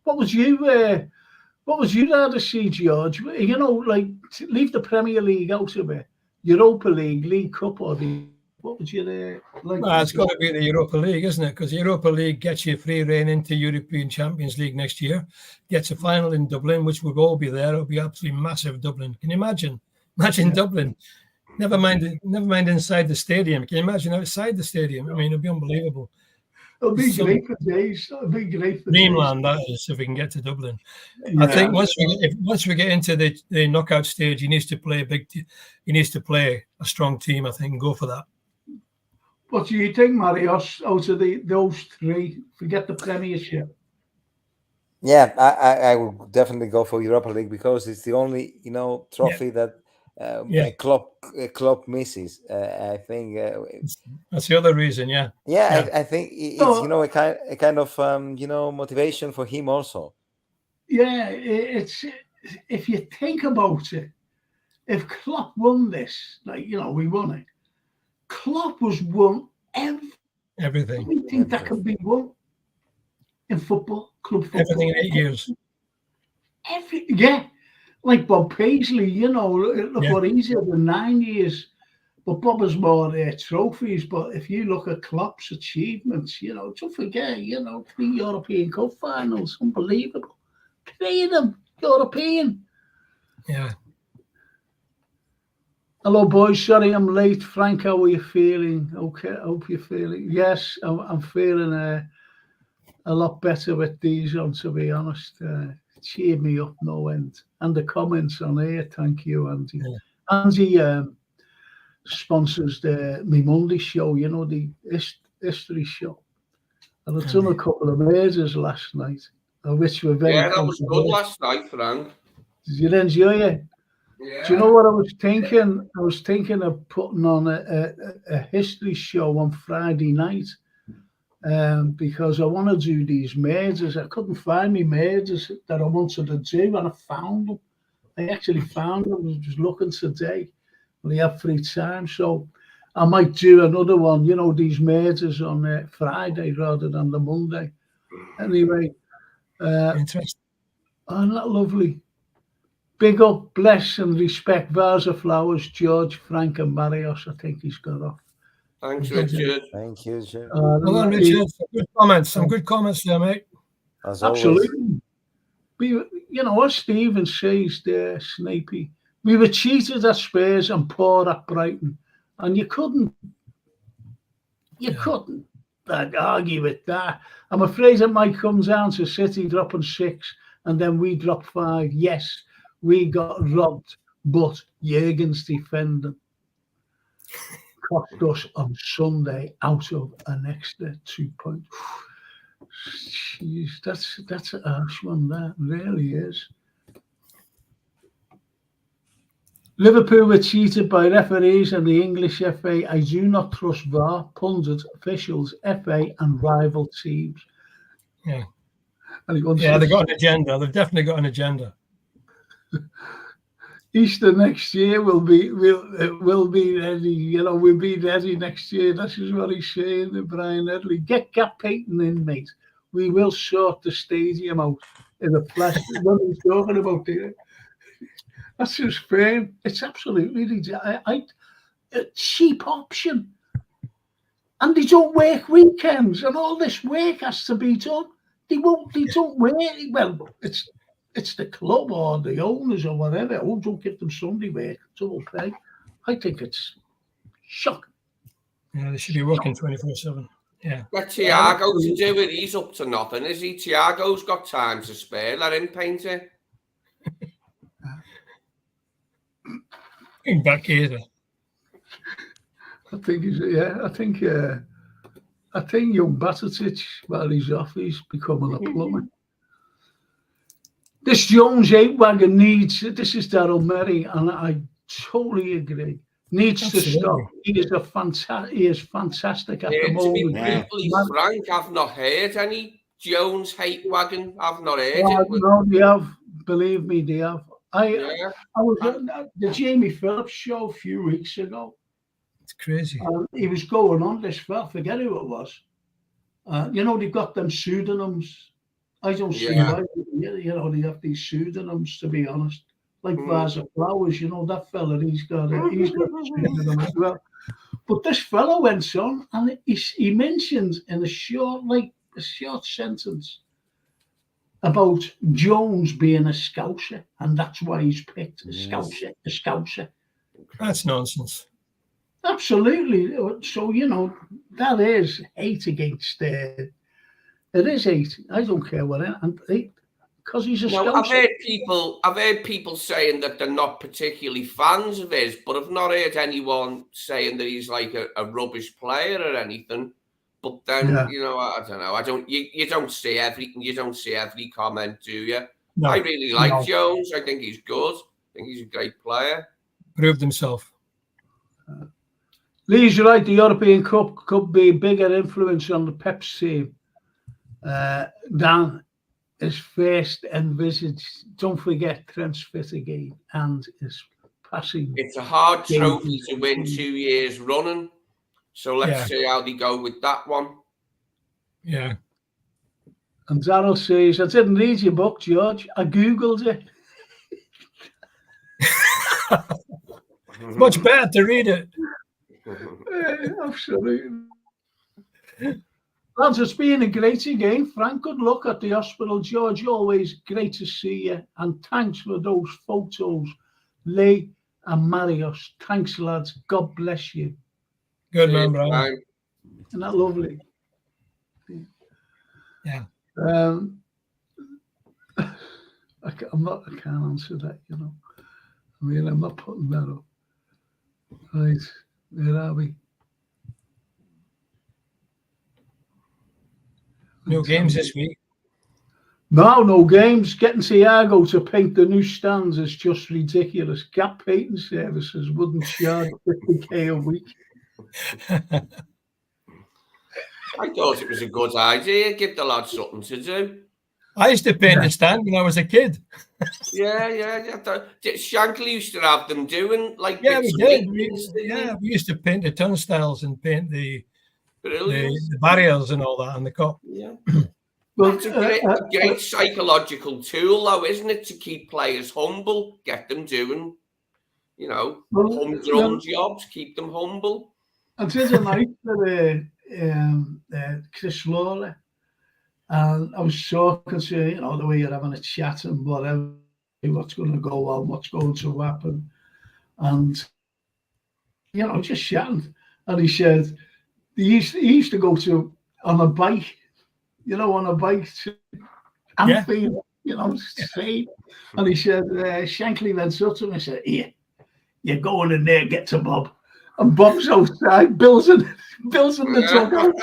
What was you rather see, George? Leave the Premier League out of it. Europa League, League Cup, or what would you like? Well, it's got to be the Europa League, isn't it? Because the Europa League gets you free reign into European Champions League next year. Gets a final in Dublin, which will all be there. It'll be absolutely massive, Dublin. Can you imagine? Dublin. Never mind inside the stadium. Can you imagine outside the stadium? I mean, it'll be unbelievable. It'll be great for days. It'll be great for Dreamland, that is, if we can get to Dublin. Yeah. I think once we get into the knockout stage, he needs to play a strong team, I think, and go for that. What do you think, Marios, out of those 3? Forget the Premiership. Yeah, I would definitely go for Europa League because it's the only trophy that Klopp misses. I think that's the other reason. Yeah. I think it's a kind of motivation for him also. Yeah, it's if you think about it, if Klopp won this, we won it. Klopp was won everything that can be won in football, club football. Everything in 8 years. Like Bob Paisley, look what he's had in 9 years. But Bob has more trophies. But if you look at Klopp's achievements, don't forget, 3 European Cup finals, unbelievable. 3 of them European. Yeah. Hello, boys. Sorry I'm late. Frank, how are you feeling? Okay, I hope you're feeling. Yes, I'm feeling a lot better with these on, to be honest. Cheered me up no end. And the comments on here, thank you, Andy. Yeah. Andy sponsors the Me Monday show, the history show. And I've done a couple of murders last night, which were very that was good last night, Frank. Did you enjoy it? Yeah. Do you know what I was thinking? I was thinking of putting on a history show on Friday night. because I want to do these majors. I couldn't find me majors that I wanted to do, and I found them. I actually found them. I was just looking today. We have free time, so I might do another one. You know, these majors on Friday rather than the Monday. Anyway, interesting. Isn't that lovely? Big up, bless and respect. Vase of flowers, George, Frank, and Marios. I think he's got off. Thanks, Richard. Thank you, Richard. Well done, Richard. Some good comments. Some good comments there, mate. As absolutely. You know, as Stephen says there, Snapey, we were cheated at Spurs and poor at Brighton, and you couldn't argue with that. I'm afraid it might come down to City dropping 6 and then we dropped 5. Yes, we got robbed, but Jurgen's defending cost us on Sunday out of an extra 2 points. Jeez, that's a harsh one. That really is. Liverpool were cheated by referees and the English FA. I do not trust VAR, pundits, officials, FA, and rival teams. Yeah, they've got an agenda. They've definitely got an agenda. Easter next year will be ready. You know, we'll be ready next year. This is what he's saying to Brian Edley. Get Gap Payton in, mate. We will sort the stadium out in the flesh. What he's talking about there. That's just fair. It's absolutely a cheap option. And they don't work weekends, and all this work has to be done. They don't work. Well, it's the club or the owners or whatever. Oh, don't give them Sunday work. Double pay. I think it's shocking. Yeah, they should be working 24/7. Yeah. Let Thiago to do it. He's up to nothing, is he? Thiago's got time to spare. Let him paint it. Back here. I think young Batatic, while he's off, he's becoming a plumber. This Jones 8 wagon needs. This is Daryl Merry, and I totally agree. Needs to stop. He is fantastic at the moment. To be brutally frank, I've not heard any Jones hate wagon. I've not heard it. No, they have. Believe me, they have. I was at the Jamie Phillips show a few weeks ago. It's crazy. He was going on this fella, forget who it was. You know, they've got them pseudonyms. I don't see why, you know, they have these pseudonyms, to be honest. Like Vase of Flowers, you know, that fella, he's got a pseudonym as well. But this fella went on and he mentioned in a short sentence about Jones being a Scouser, and that's why he's picked a Scouser. That's nonsense. Absolutely. So, you know, that is hate against it is hate. I don't care what because he's a Scouser. I've heard people saying that they're not particularly fans of his, but I've not heard anyone saying that he's like a rubbish player or anything. But then, you know, I don't know. You don't see every comment, do you? No, I really like Jones. I think he's good. I think he's a great player. Proved himself. Lee's right. The European Cup could be a bigger influence on the Pep's team than is first envisaged. Don't forget Trent's fit again and his passing. It's a hard trophy to win 2 years running. So let's see how they go with that one. Yeah. And Darryl says, I didn't read your book, George. I Googled it. Much better to read it. Absolutely. Lads, it's been a great game. Frank, good luck at the hospital. George, always great to see you. And thanks for those photos, Lee and Marios. Thanks, lads. God bless you. Good man, Brian. Isn't that lovely? Yeah. I can't answer that, you know. I mean, I'm not putting that up. Right, where are we? No games this week. No games. Getting Thiago to paint the new stands is just ridiculous. Gap painting services wouldn't charge 50k a week. I thought it was a good idea. Give the lads something to do. I used to paint the stand when I was a kid. Yeah. Shankly used to have them doing like We did. We used to paint the turnstiles and paint the barriers and all that on the cup. Yeah. Well, it's a great psychological tool, though, isn't it, to keep players humble, get them doing, humdrum jobs, keep them humble. And there's a night for Chris Lawler, and I was talking to the way you're having a chat and whatever, what's going to go on, what's going to happen, and just chatting. And he said he used to go on a bike to Anfield, straight. And he said, Shankly went up to him and said, "Here, you're going in there, get to Bob." And Bob's outside, Bill's in the dugout.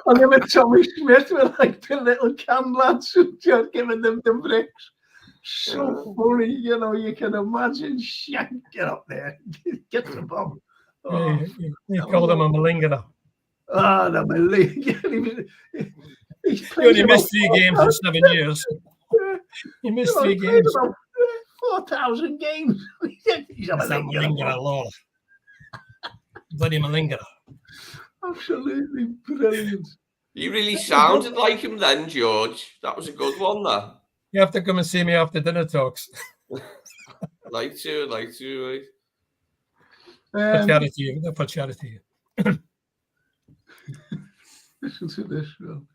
And him and Tommy Smith were like the little can lads just giving them the bricks. So funny, you can imagine Shank, get up there, get to Bob. He called him a malingerer. The malingerer. He only missed 3 games in 7 years. He missed 3 games. About 4,000 games. He's a malingerer, Lord. Bloody malingerer. Absolutely brilliant. You really sounded like him then, George. That was a good one, though. You have to come and see me after dinner talks. like to, right? For charity. Listen to this, man.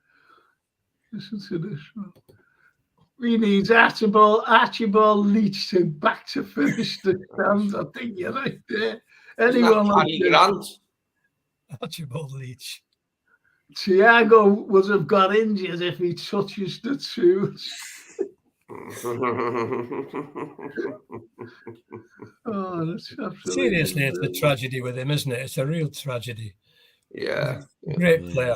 We need Archibald Leach to back to finish the stand. I think you're right there. Anyone like Grant? Archibald Leach. Thiago would have got injured if he touches the tools. That's absolutely seriously, it's a tragedy with him, isn't it? It's a real tragedy. Yeah. Great player.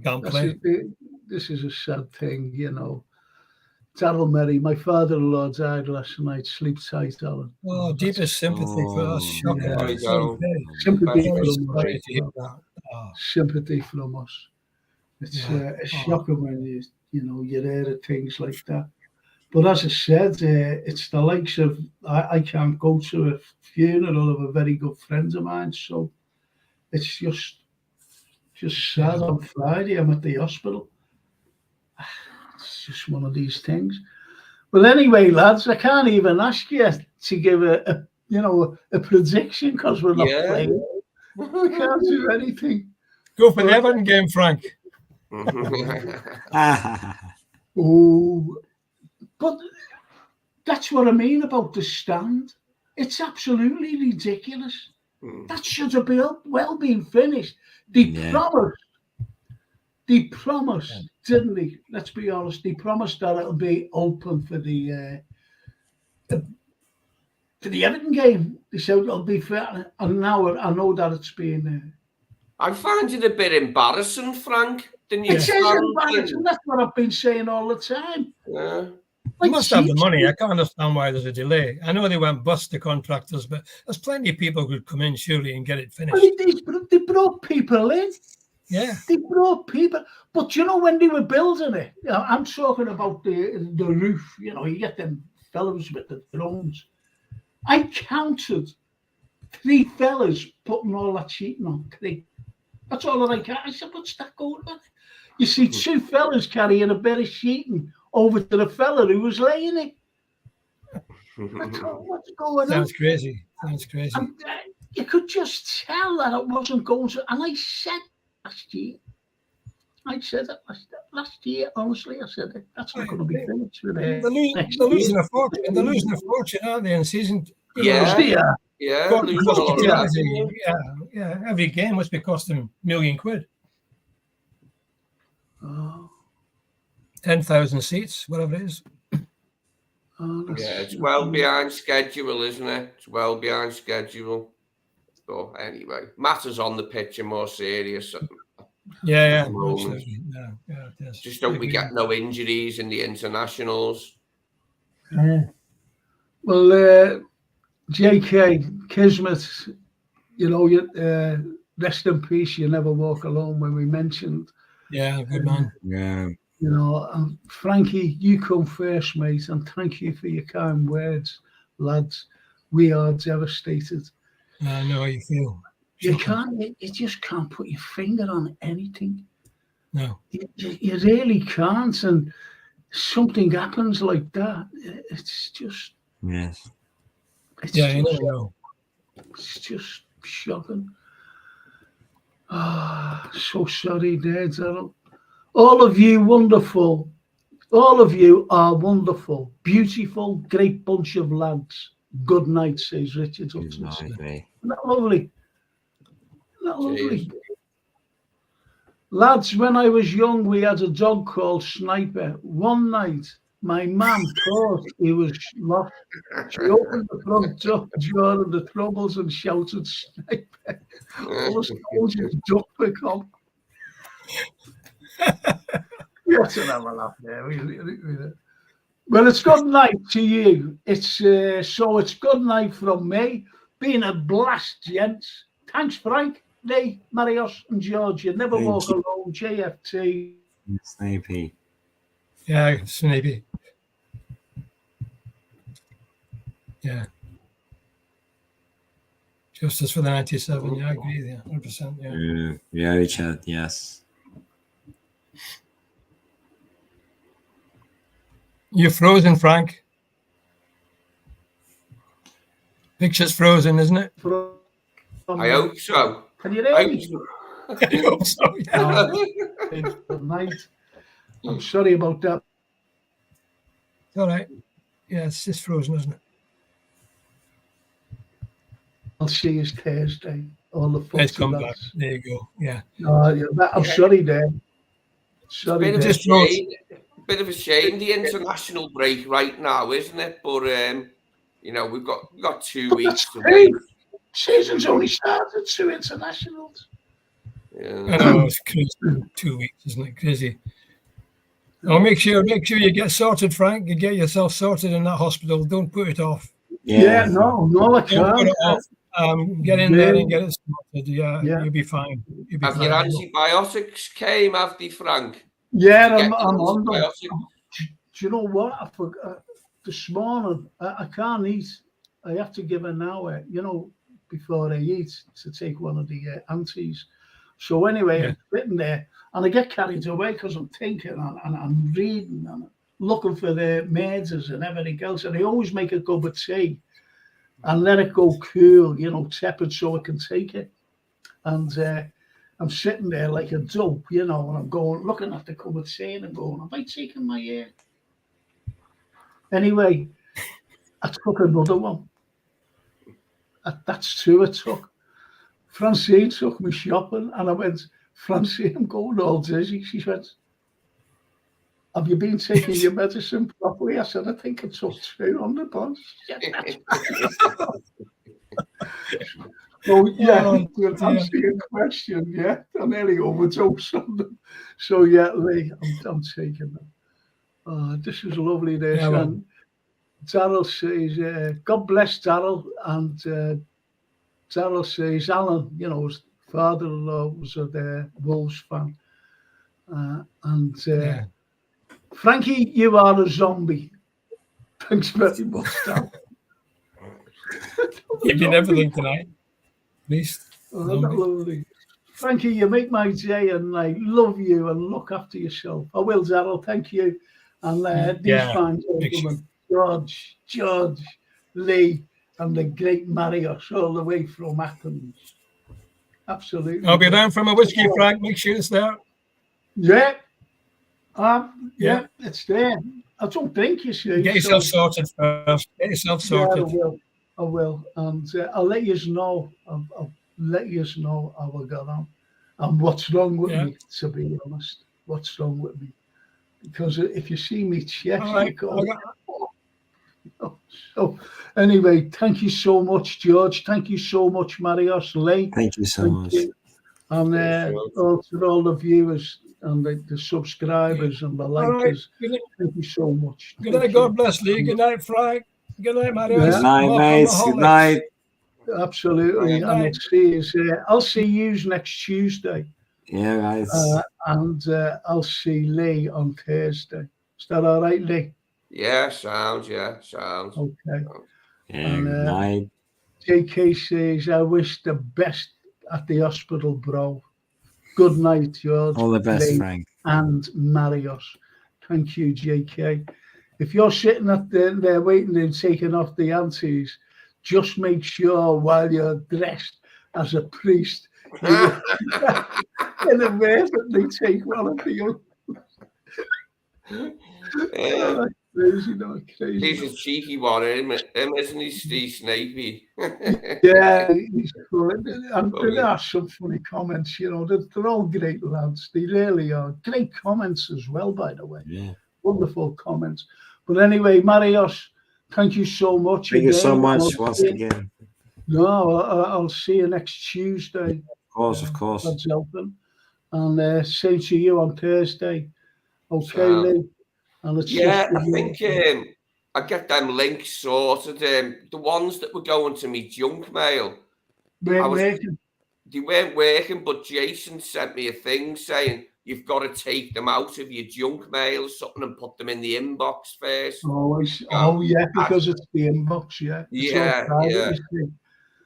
Can't play. This is a sad thing, Darryl Merry, my father-in-law, died last night. Sleep tight, Alan. Oh, deepest sympathy for us. Sympathy from us. It's shocking when you hear things like that. But as I said, it's the likes of I can't go to a funeral of a very good friend of mine, so it's just sad. On Friday, I'm at the hospital. It's just one of these things. But anyway, lads, I can't even ask you to give a prediction because we're not playing. We can't do anything. Go for the Everton game, Frank. But that's what I mean about the stand. It's absolutely ridiculous. That should have been finished. They promised, didn't they? Let's be honest. They promised that it'll be open for the Everton game. They said it'll be fair, and now I know that it's been. I find it a bit embarrassing, Frank. It is embarrassing. That's what I've been saying all the time. Yeah. They must have the money. I can't understand why there's a delay. I know they went bust, the contractors, but there's plenty of people who could come in surely and get it finished. Well, they brought people in. Yeah. They brought people. But when they were building it, I'm talking about the roof. You get them fellows with the drones. I counted 3 fellas putting all that sheeting on. 3. That's all that I counted. I said, what's that going on? You see 2 fellas carrying a bit of sheeting over to the fella who was laying it. What's going on? Sounds crazy. And, you could just tell that it wasn't going to. And I said last year, honestly, I said it. That's not going to be finished. They're losing a fortune. They're losing a fortune, aren't they, in season? Yeah. Every game must be costing £1 million. 10,000 seats, whatever it is. It's well behind schedule, isn't it? It's well behind schedule. But anyway, matters on the pitch are more serious. Yeah. Just hope we get no injuries in the internationals. Well, JK Kismet, rest in peace, You Never Walk Alone, when we mentioned. Yeah, good man. Yeah. You know, and Frankie, you come first, mate, and thank you for your kind words, lads. We are devastated. I know how you feel. You just can't put your finger on anything. No. You really can't. And something happens like that. It's just. Yes. It's Yeah, just, I know. It's just shocking. So sorry there, Daryl. All of you wonderful. All of you are wonderful, beautiful, great bunch of lads. Good night, says Richard Hudson. Isn't that lovely? Isn't that lovely? Lads, when I was young, we had a dog called Sniper. One night, my mum thought he was lost. She opened the front door of the Troubles and shouted, Sniper. All the soldiers ducked the cop. You have to have a laugh there. Well, it's good night to you. It's good night from me. Been a blast, gents. Thanks, Frank, Lee, Marios, and George. You never walk alone. JFT. Snapey. Yeah, Snapey. Yeah. Justice for the 97. Yeah, I agree. Yeah, 100%. Yeah. Yeah, Richard. Yes. You're frozen, Frank. Picture's frozen, isn't it? I hope so. Can you hear me? I hope so, yeah. Good night. I'm sorry about that. It's all right. Yeah, it's just frozen, isn't it? I'll see you Thursday. All the Let's come back. There you go. Yeah. I'm sorry, Dan. Sorry, Bit of a shame, the international break right now, isn't it? But you know, we've got 2 weeks to wait. Season's only started, 2 internationals. Yeah. I know, it's crazy. 2 weeks, isn't it? Crazy. Oh, make sure you get sorted, Frank. You get yourself sorted in that hospital. Don't put it off. Yeah, no, I can't. Don't put it off. Get in there and get it sorted. Yeah, you'll be fine. Have your antibiotics came, have they, Frank? Yeah, I'm on them. Do you know what? I forgot this morning. I can't eat. I have to give an hour, before I eat, to take one of the antis. So anyway, I'm sitting there and I get carried away because I'm thinking and I'm reading and looking for the maids and everything else. And I always make a cup of tea and let it go cool, tepid, so I can take it. And I'm sitting there like a dope, and I'm looking at the cup of tea and I'm going, have I taken my Anyway, I took another one. That's 2 I took. Francine took me shopping and I went, Francine, I'm going all dizzy. She went, have you been taking your medicine properly? I said, I think I took 2 on the bus. So, to answer your question, I nearly overdosed on them. So, Lee, I'm taking them. This is lovely, this. Yeah, and Daryl says, God bless Daryl. And Daryl says, Alan, his father-in-law was a Wolves fan. Frankie, you are a zombie. Thanks very much, Daryl. You've been everything tonight. At least. Lovely. Frankie, you make my day, and I love you, and look after yourself. I will, Daryl. Thank you. And these fine gentlemen, George, Lee, and the great Marios, all the way from Athens. Absolutely. I'll be down from a whiskey, Frank. Make sure it's there. Yeah. It's there. I don't think you see. Get yourself sorted first. Get yourself sorted. Yeah, I will. And I'll let you know. I'll let you know how I got on and what's wrong with me, to be honest. What's wrong with me? Because if you see me check, you go. So anyway, thank you so much, George. Thank you so much, Marios, Lee. Thank you so much. And to all the viewers and the subscribers and the likers. Thank you so much. Good night, God bless Lee. Good night, Frank. Good night, Marios. Good night, mates. Good night. Absolutely. And I'll see you next Tuesday. Yeah, right. And I'll see Lee on Thursday. Is that all right, Lee? Yeah, sounds. Okay. Yeah, good night. JK says, I wish the best at the hospital, bro. Good night, George. All the best, Lee, Frank. And Marius. Thank you, JK. If you're sitting there waiting and taking off the antes, just make sure while you're dressed as a priest, you inadvertently take one of the others. Crazy. He's a cheeky one, isn't he, Steve Snapey? Yeah, he's cool. And there are some funny comments, you know, they're all great lads. They really are. Great comments as well, by the way. Yeah. Wonderful comments. But anyway, Marius, thank you so much. Thank you so much once again. No, I'll see you next Tuesday. Of course. God's helping. And same to you on Thursday. Okay, Lee? And I think I get them links sorted. The ones that were going to me junk mail, they weren't working, but Jason sent me a thing saying you've got to take them out of your junk mail or something and put them in the inbox first. Yeah, because it's the inbox, yeah.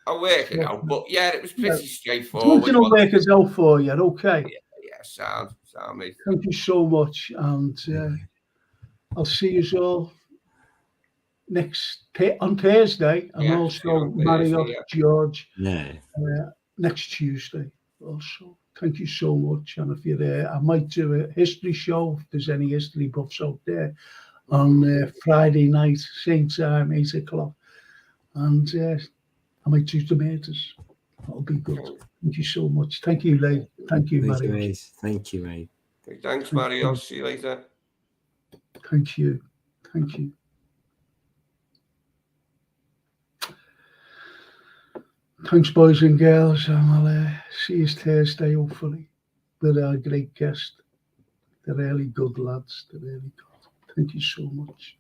I'll work it out, but yeah, it was pretty straightforward. It'll work it out for you, okay? Yeah, sound, mate. Thank you so much, and I'll see you all on Thursday, and also Mario, George, next Tuesday. Also, thank you so much. And if you're there, I might do a history show if there's any history buffs out there on Friday night, same time, 8 o'clock, and I might do tomatoes. That'll be good. Thank you so much. Thank you, Lee. Thank you, Mario. Thank you, mate. Thanks, Mario. See you later. Thank you. Thank you. Thanks, boys and girls. And I'll see you Thursday, hopefully, with our great guest. They're really good lads. They're really good. Thank you so much.